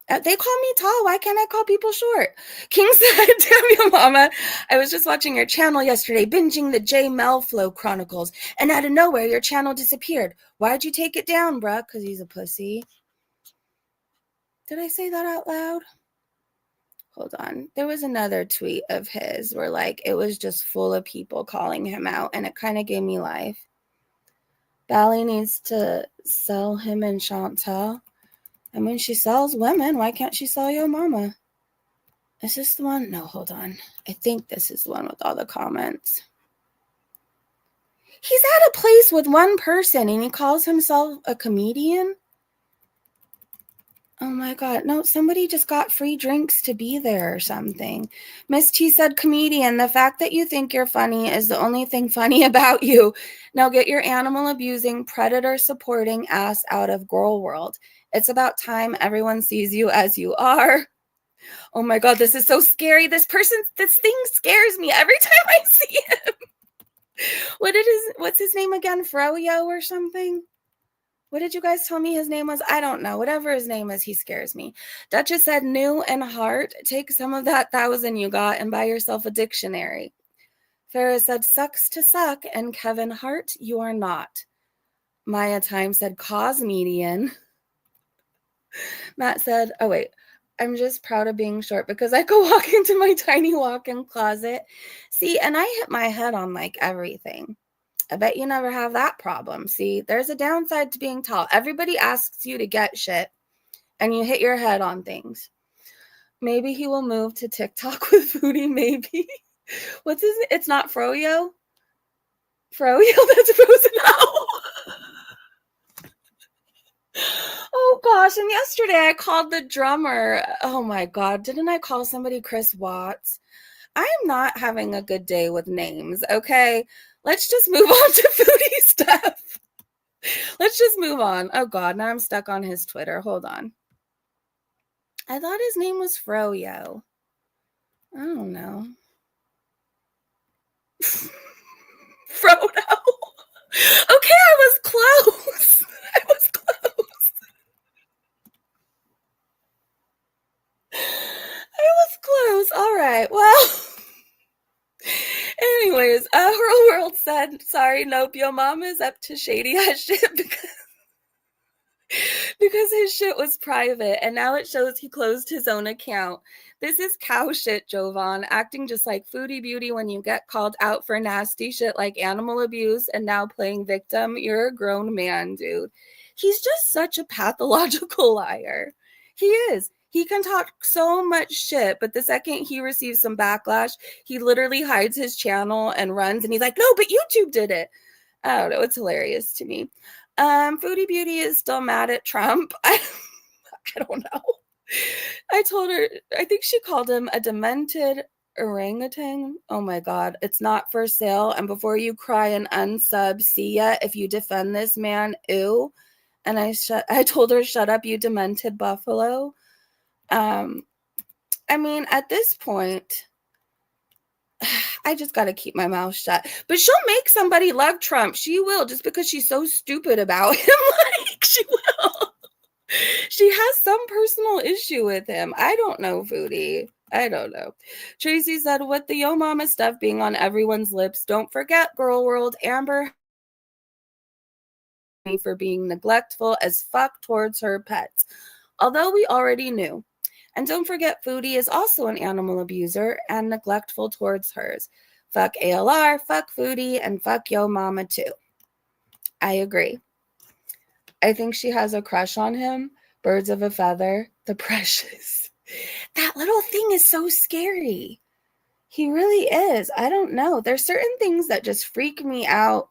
They call me tall. Why can't I call people short? King said, damn you, mama. I was just watching your channel yesterday, binging the J Melflow Chronicles. And out of nowhere, your channel disappeared. Why'd you take it down, bruh? Because he's a pussy. Did I say that out loud? Hold on. There was another tweet of his where, like, it was just full of people calling him out, and it kind of gave me life. Bally needs to sell him and Chantal. And when she sells women, why can't she sell your mama? Is this the one? No, hold on. I think this is the one with all the comments. He's at a place with one person, and he calls himself a comedian? Oh my God. No, somebody just got free drinks to be there or something. Miss T said, comedian, the fact that you think you're funny is the only thing funny about you. Now get your animal abusing, predator supporting ass out of Gorl World. It's about time everyone sees you as you are. Oh my God, this is so scary. This thing scares me every time I see him. What's his name again? Froyo or something? What did you guys tell me his name was? I don't know. Whatever his name is, he scares me. Duchess said, new and heart. Take some of that 1,000 you got and buy yourself a dictionary. Farrah said, sucks to suck. And Kevin Hart, you are not. Maya Time said, cause median. Matt said, oh wait, I'm just proud of being short because I could walk into my tiny walk-in closet. See, and I hit my head on like everything. I bet you never have that problem. See, there's a downside to being tall. Everybody asks you to get shit, and you hit your head on things. Maybe he will move to TikTok with Foodie, maybe. What's his name? It's not Froyo? Froyo, that's frozen out. Oh, gosh, and yesterday I called the drummer. Oh, my God, didn't I call somebody Chris Watts? I'm not having a good day with names, okay? Let's just move on to Foodie stuff. Let's just move on. Oh, God, now I'm stuck on his Twitter. Hold on. I thought his name was Froyo. I don't know. Frodo. Okay, I was close. I was close. I was close. All right, well... Anyways, Gorl World said, sorry, nope, your mom is up to shady ass shit because his shit was private, and now it shows he closed his own account. This is cow shit, Jovan, acting just like Foodie Beauty when you get called out for nasty shit like animal abuse and now playing victim. You're a grown man, dude. He's just such a pathological liar. He is. He can talk so much shit, but the second he receives some backlash, he literally hides his channel and runs, and he's like, no, but YouTube did it. I don't know. It's hilarious to me. Foodie Beauty is still mad at Trump. I don't know. I told her, I think she called him a demented orangutan. Oh my God. It's not for sale. And before you cry and unsub, see ya if you defend this man. Ew. And I told her, shut up, you demented buffalo. I mean, at this point, I just got to keep my mouth shut. But she'll make somebody love Trump. She will, just because she's so stupid about him. Like, she will. She has some personal issue with him. I don't know, Foodie. I don't know. Tracy said, with the Yo Mama stuff being on everyone's lips, don't forget, Gorl World, Amber for being neglectful as fuck towards her pets. Although we already knew. And don't forget, Foodie is also an animal abuser and neglectful towards hers. Fuck ALR, fuck Foodie, and fuck Yo Mama too. I agree. I think she has a crush on him. Birds of a feather, the precious. That little thing is so scary. He really is. I don't know. There's certain things that just freak me out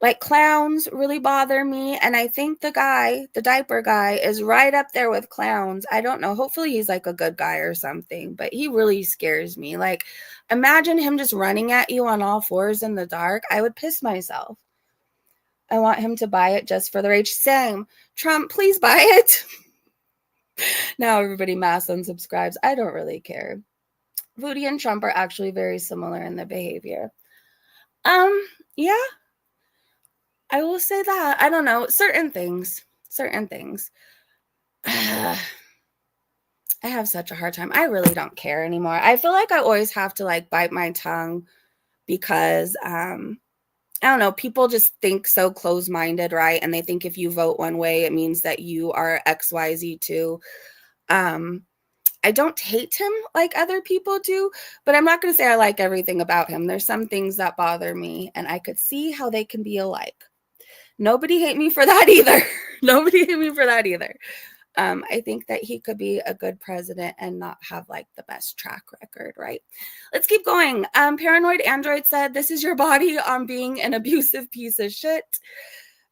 Like, clowns really bother me. And I think the diaper guy, is right up there with clowns. I don't know. Hopefully he's like a good guy or something, but he really scares me. Like, imagine him just running at you on all fours in the dark. I would piss myself. I want him to buy it just for the rage. Same. Trump, please buy it. Now everybody mass unsubscribes. I don't really care. Foodie and Trump are actually very similar in their behavior. Yeah. I will say that. I don't know. Certain things. I have such a hard time. I really don't care anymore. I feel like I always have to like bite my tongue because I don't know, people just think so close-minded, right? And they think if you vote one way, it means that you are XYZ too. I don't hate him like other people do, but I'm not going to say I like everything about him. There's some things that bother me, and I could see how they can be alike. Nobody hate me for that either. Nobody hate me for that either. I think that he could be a good president and not have like the best track record, right? Let's keep going. Paranoid Android said, "This is your body on being an abusive piece of shit."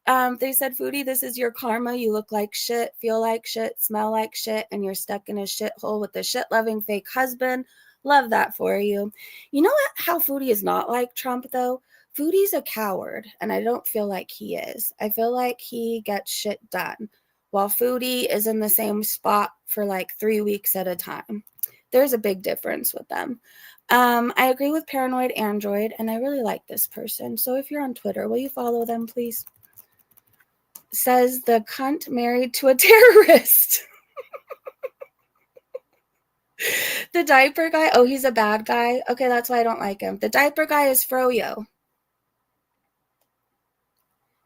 They said, "Foodie, this is your karma. You look like shit, feel like shit, smell like shit, and you're stuck in a shithole with a shit-loving fake husband. Love that for you." You know what? How Foodie is not like Trump, though? Foodie's a coward, and I don't feel like he is. I feel like he gets shit done, while Foodie is in the same spot for like 3 weeks at a time. There's a big difference with them. I agree with Paranoid Android, and I really like this person. So if you're on Twitter, will you follow them, please? Says the cunt married to a terrorist. The diaper guy. Oh, he's a bad guy. Okay, that's why I don't like him. The diaper guy is Froyo.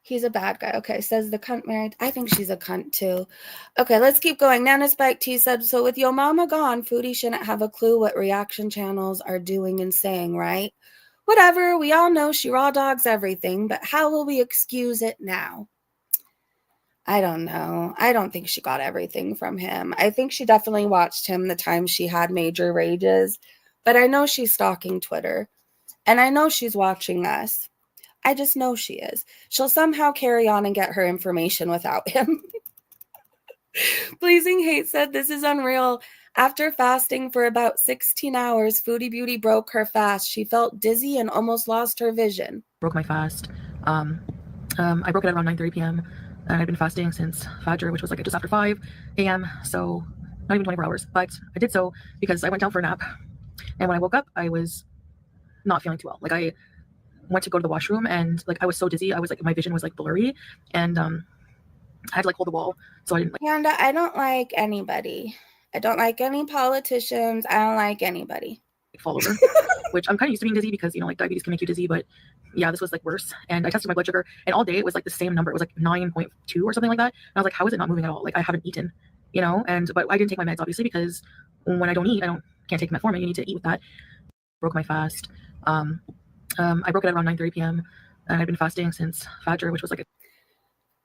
He's a bad guy. Okay, says the cunt married. I think she's a cunt too. Okay, let's keep going. Nana Spike T said, "So with your mama gone, Foodie shouldn't have a clue what reaction channels are doing and saying, right? Whatever, we all know she raw dogs everything, but how will we excuse it now?" I don't know. I don't think she got everything from him. I think she definitely watched him the time she had major rages, but I know she's stalking Twitter, and I know she's watching us. I just know she is. She'll somehow carry on and get her information without him. Pleasing Hate said, "This is unreal. After fasting for about 16 hours, Foodie Beauty broke her fast. She felt dizzy and almost lost her vision." Broke my fast. I broke it at around 9:30 p.m. and I've been fasting since Fajr, which was like just after 5 a.m. So not even 24 hours, but I did so because I went down for a nap, and when I woke up, I was not feeling too well. Like, I went to go to the washroom, and like I was so dizzy. I was like, my vision was like blurry, and I had to like hold the wall, so I didn't like. And I don't like anybody. I don't like any politicians. I don't like anybody. Fall over, which I'm kind of used to being dizzy because, you know, like diabetes can make you dizzy, but yeah, this was like worse. And I tested my blood sugar, and all day it was like the same number. It was like 9.2 or something like that. And I was like, how is it not moving at all? Like, I haven't eaten, you know. But I didn't take my meds, obviously, because when I don't eat, can't take metformin. You need to eat with that. Broke my fast. I broke it at around 9:30 p.m. and I've been fasting since Fajr, which was like.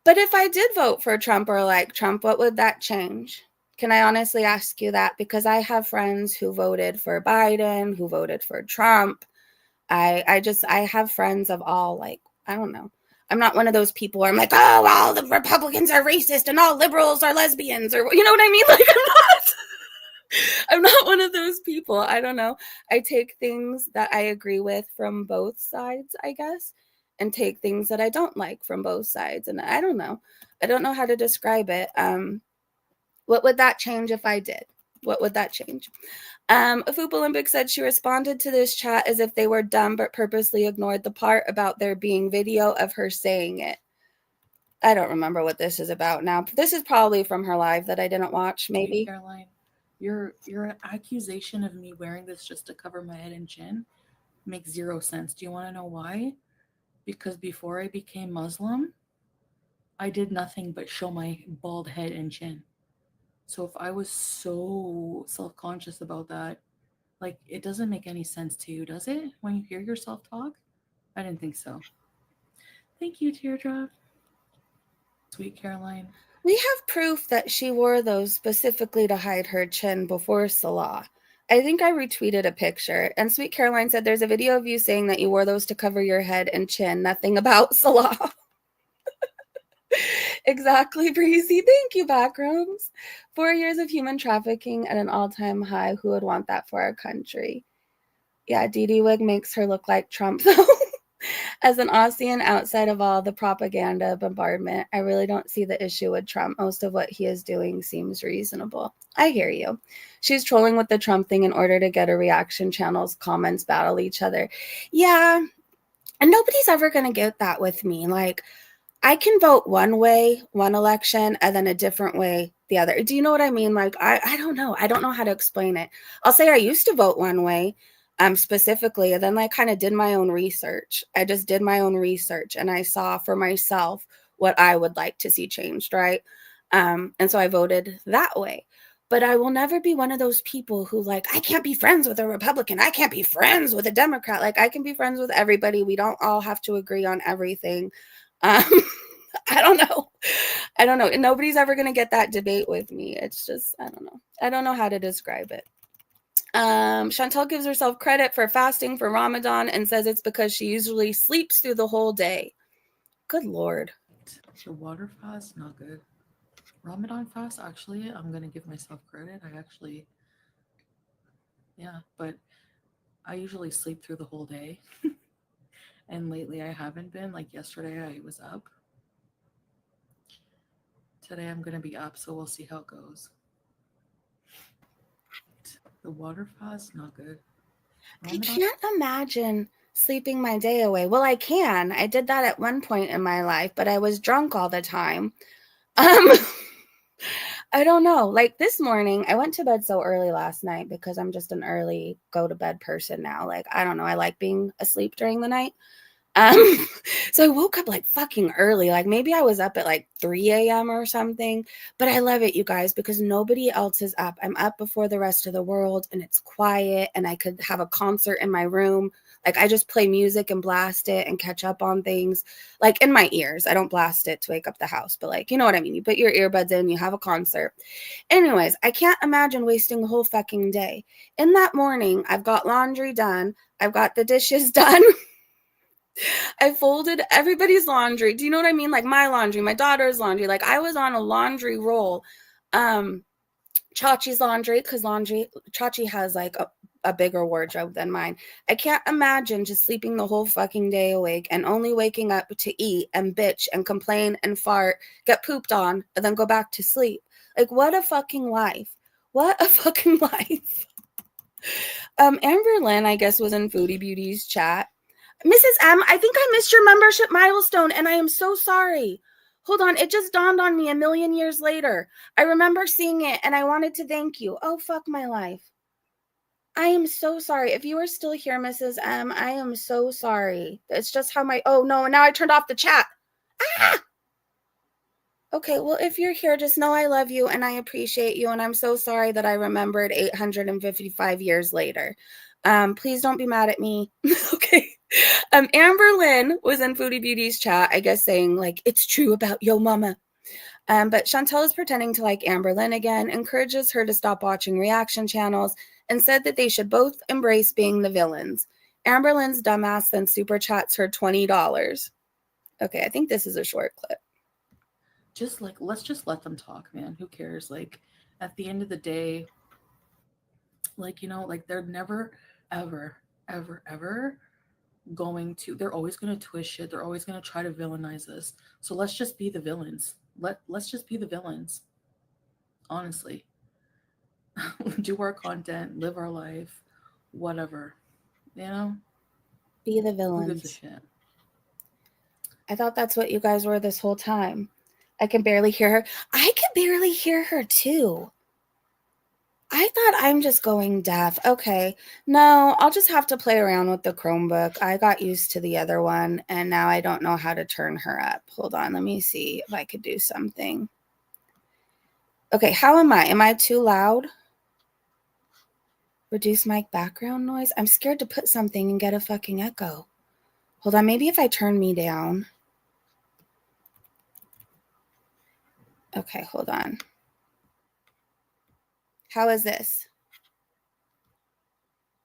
But if I did vote for Trump or like Trump, what would that change? Can I honestly ask you that? Because I have friends who voted for Biden, who voted for Trump. I have friends of all, like, I don't know. I'm not one of those people where I'm like, oh, all the Republicans are racist and all liberals are lesbians, or, you know what I mean? Like, I'm not one of those people. I don't know. I take things that I agree with from both sides, I guess, and take things that I don't like from both sides. And I don't know. I don't know how to describe it. What would that change if I did? What would that change? Foop Olympic said she responded to this chat as if they were dumb, but purposely ignored the part about there being video of her saying it. I don't remember what this is about now. This is probably from her live that I didn't watch, maybe. Hey, Caroline, your accusation of me wearing this just to cover my head and chin makes zero sense. Do you want to know why? Because before I became Muslim, I did nothing but show my bald head and chin. So if I was so self-conscious about that, like, it doesn't make any sense to you, does it? When you hear yourself talk? I didn't think so. Thank you, Teardrop. Sweet Caroline. We have proof that she wore those specifically to hide her chin before Salah. I think I retweeted a picture. And Sweet Caroline said, there's a video of you saying that you wore those to cover your head and chin. Nothing about Salah. Exactly, Breezy. Thank you, Backrooms. 4 years of human trafficking at an all-time high. Who would want that for our country? Yeah, Dee Wig makes her look like Trump, though. As an Aussian, outside of all the propaganda bombardment, I really don't see the issue with Trump. Most of what he is doing seems reasonable. I hear you. She's trolling with the Trump thing in order to get a reaction channel's comments battle each other. Yeah, and nobody's ever going to get that with me. Like, I can vote one way, one election, and then a different way the other. Do you know what I mean? Like, I don't know. I don't know how to explain it. I'll say I used to vote one way, specifically, and then I kind of did my own research. I just did my own research, and I saw for myself what I would like to see changed, right? And so I voted that way. But I will never be one of those people who, like, I can't be friends with a Republican. I can't be friends with a Democrat. Like, I can be friends with everybody. We don't all have to agree on everything. Um, I don't know. I don't know. And nobody's ever going to get that debate with me. It's just, I don't know. I don't know how to describe it. Chantal gives herself credit for fasting for Ramadan and says it's because she usually sleeps through the whole day. Good Lord. The water fast, not good. Ramadan fast, actually, I'm going to give myself credit. But I usually sleep through the whole day. And lately I haven't been. Like yesterday I was up. Today I'm going to be up, so we'll see how it goes. The water fast, not good. I can't imagine sleeping my day away. Well, I can. I did that at one point in my life, but I was drunk all the time. I don't know. Like this morning, I went to bed so early last night because I'm just an early go to bed person now. Like, I don't know. I like being asleep during the night. So I woke up like fucking early. Like maybe I was up at like 3 a.m. or something. But I love it, you guys, because nobody else is up. I'm up before the rest of the world and it's quiet and I could have a concert in my room. Like I just play music and blast it and catch up on things like in my ears. I don't blast it to wake up the house, but like, you know what I mean? You put your earbuds in, you have a concert. Anyways, I can't imagine wasting a whole fucking day. In that morning, I've got laundry done. I've got the dishes done. I folded everybody's laundry. Do you know what I mean? Like my laundry, my daughter's laundry. Like I was on a laundry roll. Chachi's laundry, because Chachi has like a bigger wardrobe than mine. I can't imagine just sleeping the whole fucking day awake and only waking up to eat and bitch and complain and fart, get pooped on, and then go back to sleep. Like what a fucking life. What a fucking life. Amberlynn, I guess, was in Foodie Beauty's chat. Mrs. M, I think I missed your membership milestone, and I am so sorry. Hold on, it just dawned on me a million years later. I remember seeing it, and I wanted to thank you. Oh, fuck my life. I am so sorry. If you are still here, Mrs. M, I am so sorry. It's just how my... Oh, no, now I turned off the chat. Ah! Okay, well, if you're here, just know I love you, and I appreciate you, and I'm so sorry that I remembered 855 years later. Please don't be mad at me. Okay. Amberlynn was in Foodie Beauty's chat, I guess, saying like, it's true about yo mama. But Chantal is pretending to like Amberlynn again, encourages her to stop watching reaction channels, and said that they should both embrace being the villains. Amberlynn's dumbass then super chats her $20. Okay, I think this is a short clip. Just like, let's just let them talk, man. Who cares? Like, at the end of the day, like, you know, like they're never, ever, ever, ever they're always going to twist shit. They're always going to try to villainize us. So let's just be the villains. Let's just be the villains. Honestly. Do our content, live our life, whatever. You know? Be the Who villains. gives a shit? I thought that's what you guys were this whole time. I can barely hear her. I can barely hear her too. I thought I'm just going deaf. Okay. No, I'll just have to play around with the Chromebook. I got used to the other one, and now I don't know how to turn her up. Hold on. Let me see if I could do something. Okay, how am I? Am I too loud? Reduce mic background noise? I'm scared to put something and get a fucking echo. Hold on. Maybe if I turn me down. Okay, hold on. How is this?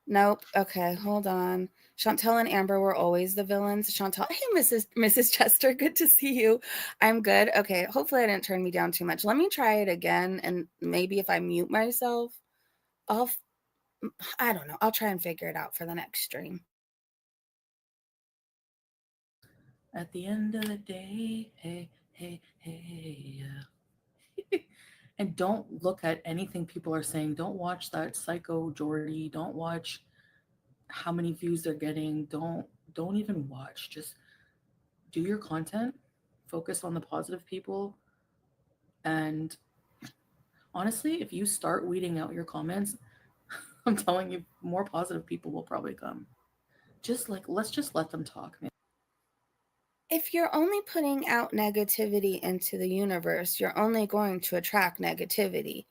Nope. Okay, hold on. Chantel and Amber were always the villains. Chantel, hey, Mrs. Chester, good to see you. I'm good. Okay, hopefully I didn't turn me down too much. Let me try it again, and maybe if I mute myself, I don't know. I'll try and figure it out for the next stream. At the end of the day, hey, hey, hey, yeah. And don't look at anything people are saying. Don't watch that psycho Jordy. Don't watch how many views they're getting. Don't even watch. Just do your content. Focus on the positive people. And honestly, if you start weeding out your comments, I'm telling you, more positive people will probably come. Just like, let's just let them talk, man. If you're only putting out negativity into the universe, you're only going to attract negativity.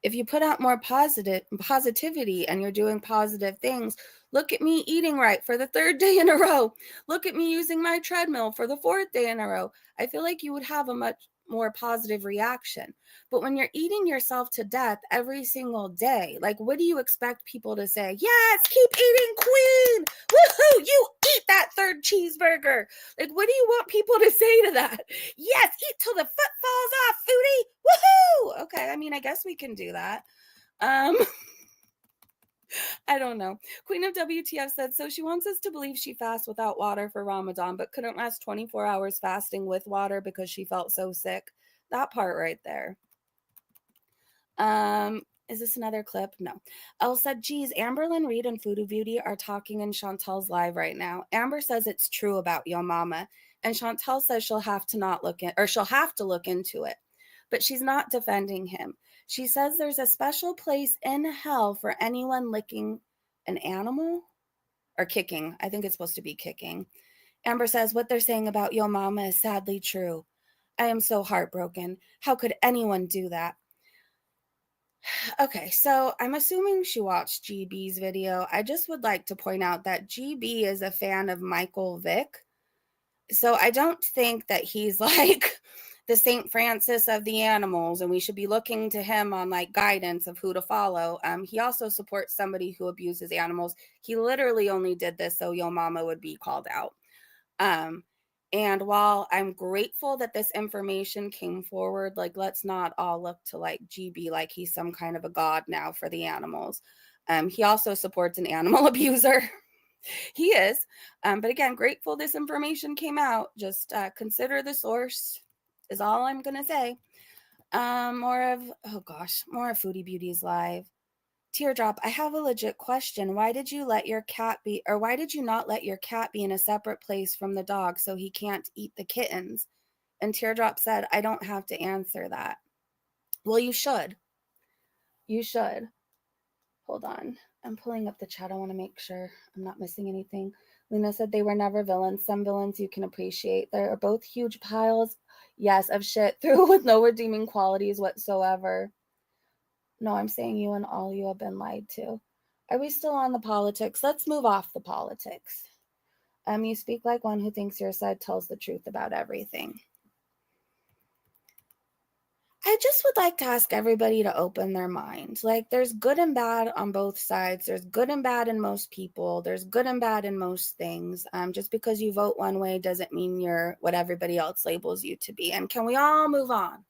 If you put out more positivity and you're doing positive things, look at me eating right for the 3rd day in a row. Look at me using my treadmill for the 4th day in a row. I feel like you would have a much more positive reaction. But when you're eating yourself to death every single day, like, what do you expect people to say? Yes, keep eating, queen. Woohoo, you eat that 3rd cheeseburger. Like, what do you want people to say to that? Yes, eat till the foot falls off, foodie. Woohoo. Okay, I mean, I guess we can do that. I don't know. Queen of WTF said, so she wants us to believe she fasts without water for Ramadan, but couldn't last 24 hours fasting with water because she felt so sick. That part right there. Is this another clip? No. Elle said, geez, Amberlynn, Reid, and Foodie Beauty are talking in Chantel's live right now. Amber says it's true about Yo Mama, and Chantel says she'll have to look into it. But she's not defending him. She says there's a special place in hell for anyone licking an animal or kicking. I think it's supposed to be kicking. Amber says what they're saying about Yo Mama is sadly true. I am so heartbroken. How could anyone do that? Okay, so I'm assuming she watched GB's video. I just would like to point out that GB is a fan of Michael Vick. So I don't think that he's like the St. Francis of the animals, and we should be looking to him on like guidance of who to follow. He also supports somebody who abuses animals. He literally only did this so Yo Mama would be called out. And while I'm grateful that this information came forward, like, let's not all look to like GB like he's some kind of a god now for the animals. He also supports an animal abuser. He is. But again, grateful this information came out. Just consider the source is all I'm going to say. More of Foodie Beauty's live. Teardrop, I have a legit question. Why did you not let your cat be in a separate place from the dog so he can't eat the kittens? And Teardrop said, I don't have to answer that. Well, you should. You should. Hold on. I'm pulling up the chat. I want to make sure I'm not missing anything. Lena said they were never villains. Some villains you can appreciate. They're both huge piles, yes, of shit through with no redeeming qualities whatsoever. No, I'm saying you and all you have been lied to. Are we still on the politics? Let's move off the politics. You speak like one who thinks your side tells the truth about everything. I just would like to ask everybody to open their mind. Like, there's good and bad on both sides. There's good and bad in most people. There's good and bad in most things. Just because you vote one way doesn't mean you're what everybody else labels you to be. And can we all move on?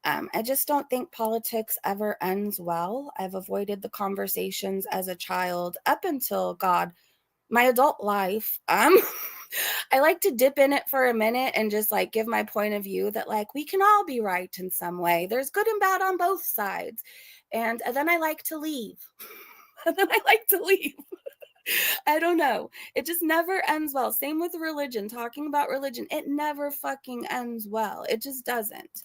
I just don't think politics ever ends well. I've avoided the conversations as a child up until, God, my adult life. I like to dip in it for a minute and just like give my point of view that like we can all be right in some way. There's good and bad on both sides. And then I like to leave. I don't know. It just never ends well. Same with religion. Talking about religion, it never fucking ends well. It just doesn't.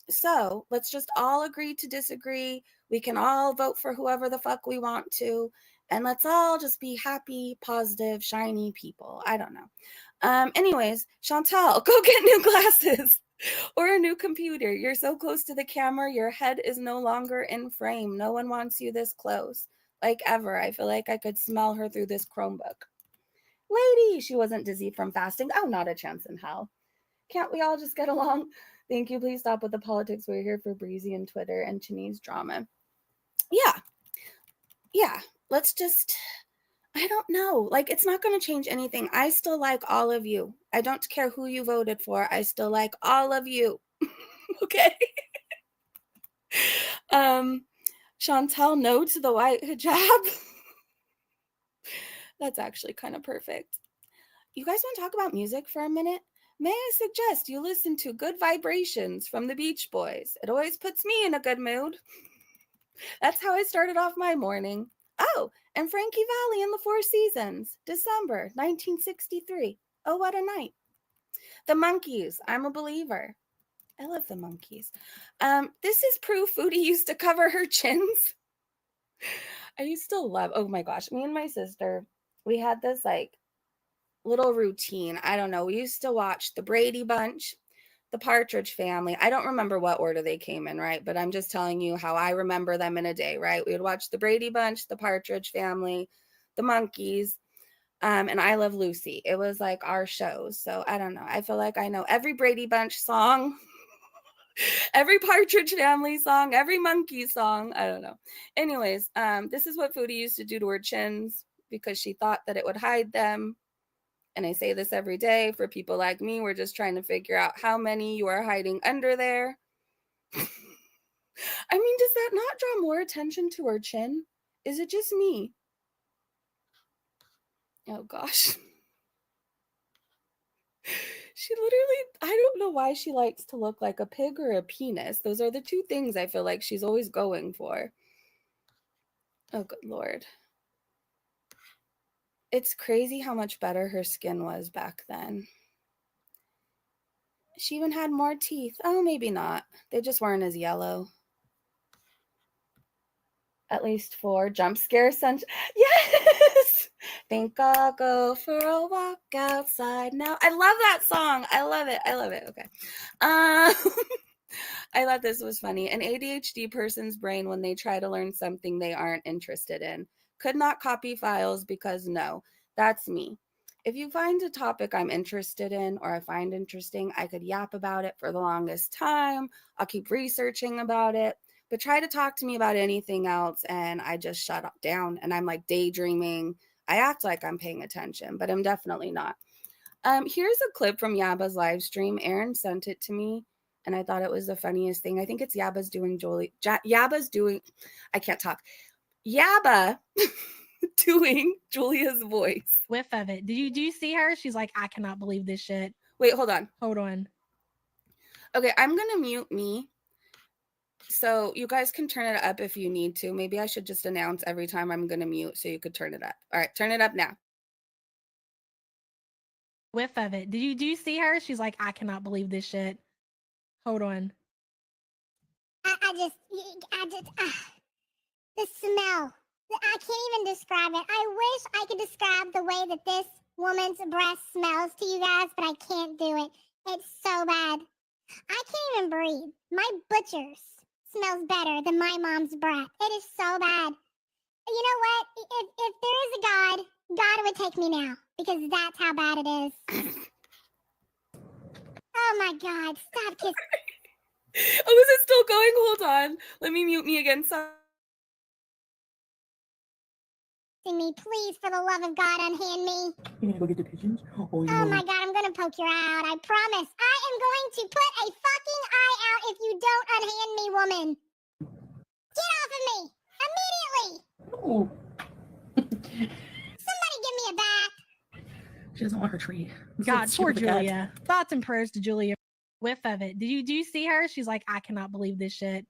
So let's just all agree to disagree. We can all vote for whoever the fuck we want to. And let's all just be happy, positive, shiny people. I don't know. Anyways, Chantel, go get new glasses or a new computer. You're so close to the camera. Your head is no longer in frame. No one wants you this close. Like ever. I feel like I could smell her through this Chromebook. Lady, she wasn't dizzy from fasting. Oh, not a chance in hell. Can't we all just get along? Thank you. Please stop with the politics. We're here for Breezy and Twitter and Chinese drama. Yeah. let's just, I don't know. Like, it's not going to change anything. I still like all of you. I don't care who you voted for. I still like all of you. Okay. Chantel, no to the white hijab. That's actually kind of perfect. You guys want to talk about music for a minute? May I suggest you listen to Good Vibrations from the Beach Boys? It always puts me in a good mood. That's how I started off my morning. Oh, and Frankie Valli and the Four Seasons, December 1963. Oh, what a night. The Monkees, I'm a Believer. I love the Monkees. This is proof Foodie used to cover her chins. I used to love, oh my gosh, me and my sister, we had this like little routine. I don't know. We used to watch the Brady Bunch, the Partridge Family. I don't remember what order they came in, right? But I'm just telling you how I remember them in a day, right? We would watch the Brady Bunch, the Partridge Family, the Monkees, and I Love Lucy. It was like our shows. So I don't know. I feel like I know every Brady Bunch song, every Partridge Family song, every Monkey song. I don't know. Anyways, this is what Foodie used to do to her chins because she thought that it would hide them. And I say this every day for people like me. We're just trying to figure out how many you are hiding under there. I mean, does that not draw more attention to her chin? Is it just me? Oh gosh. She literally, I don't know why she likes to look like a pig or a penis. Those are the two things I feel like she's always going for. Oh, good Lord. It's crazy how much better her skin was back then. She even had more teeth. Oh, maybe not. They just weren't as yellow. At least for jump scare sunshine. Yes! Think I'll go for a walk outside now. I love that song. I love it. I love it. Okay. I thought this was funny. An ADHD person's brain, when they try to learn something they aren't interested in, could not copy files because no, that's me. If you find a topic I'm interested in or I find interesting, I could yap about it for the longest time. I'll keep researching about it. But try to talk to me about anything else and I just shut up down and I'm like daydreaming. I act like I'm paying attention, but I'm definitely not. Here's a clip from Yaba's live stream. Aaron sent it to me and I thought it was the funniest thing. I think it's Yaba's doing I can't talk. Yaba doing Julia's voice. Whiff of it. Do you see her? She's like, I cannot believe this shit. Wait, hold on. Hold on. Okay, I'm going to mute me. So you guys can turn it up if you need to. Maybe I should just announce every time I'm going to mute so you could turn it up. All right, turn it up now. Whiff of it. Do you see her? She's like, I cannot believe this shit. Hold on. The smell. I can't even describe it. I wish I could describe the way that this woman's breath smells to you guys, but I can't do it. It's so bad. I can't even breathe. My butcher's smells better than my mom's breath. It is so bad. You know what? If there is a God, God would take me now because that's how bad it is. Oh my God! Stop kissing Oh, is it still going? Hold on. Let me mute me again. Sorry. me, please, for the love of God, unhand me. You gonna go get the pigeons? Oh my God, I'm gonna poke your eye out. I promise. I am going to put a fucking eye out if you don't unhand me, woman. Get off of me immediately. Oh. Somebody give me a bat. She doesn't want her tree. God, poor Julia. Thoughts and prayers to Julia. Whiff of it. Do you see her? She's like, I cannot believe this shit.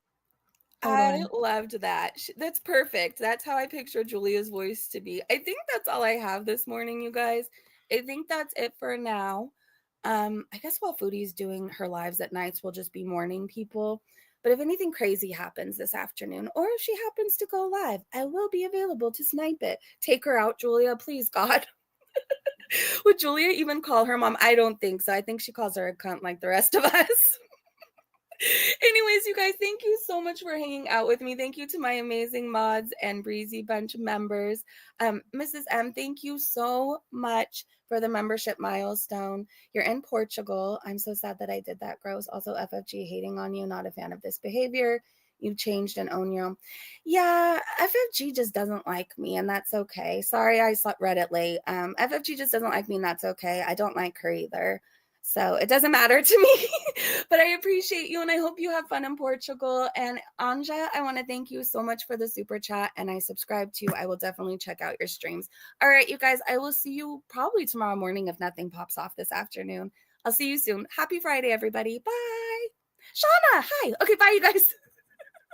Hold I on. loved that. That's perfect. That's how I picture Julia's voice to be. I think that's all I have this morning, you guys. I think that's it for now. I guess while Foodie's doing her lives at nights, we'll just be morning people. But if anything crazy happens this afternoon, or if she happens to go live, I will be available to snipe it. Take her out, Julia, please, God. Would Julia even call her mom? I don't think so. I think she calls her a cunt like the rest of us. Anyways, you guys, thank you so much for hanging out with me. Thank you to my amazing mods and Breezy Bunch members. Mrs. M, thank you so much for the membership milestone. You're in Portugal. I'm so sad that I did that, Gross. Also, FFG hating on you, not a fan of this behavior. You've changed and own your own. Yeah, FFG just doesn't like me, and that's okay. Sorry, I read it late. FFG just doesn't like me, and that's okay. I don't like her either. So it doesn't matter to me, but I appreciate you and I hope you have fun in Portugal. And Anja, I want to thank you so much for the super chat, and I subscribe to you. I will definitely check out your streams. All right, you guys, I will see you probably tomorrow morning if nothing pops off this afternoon. I'll see you soon. Happy Friday, everybody. Bye. Shauna, hi. Okay, bye, you guys.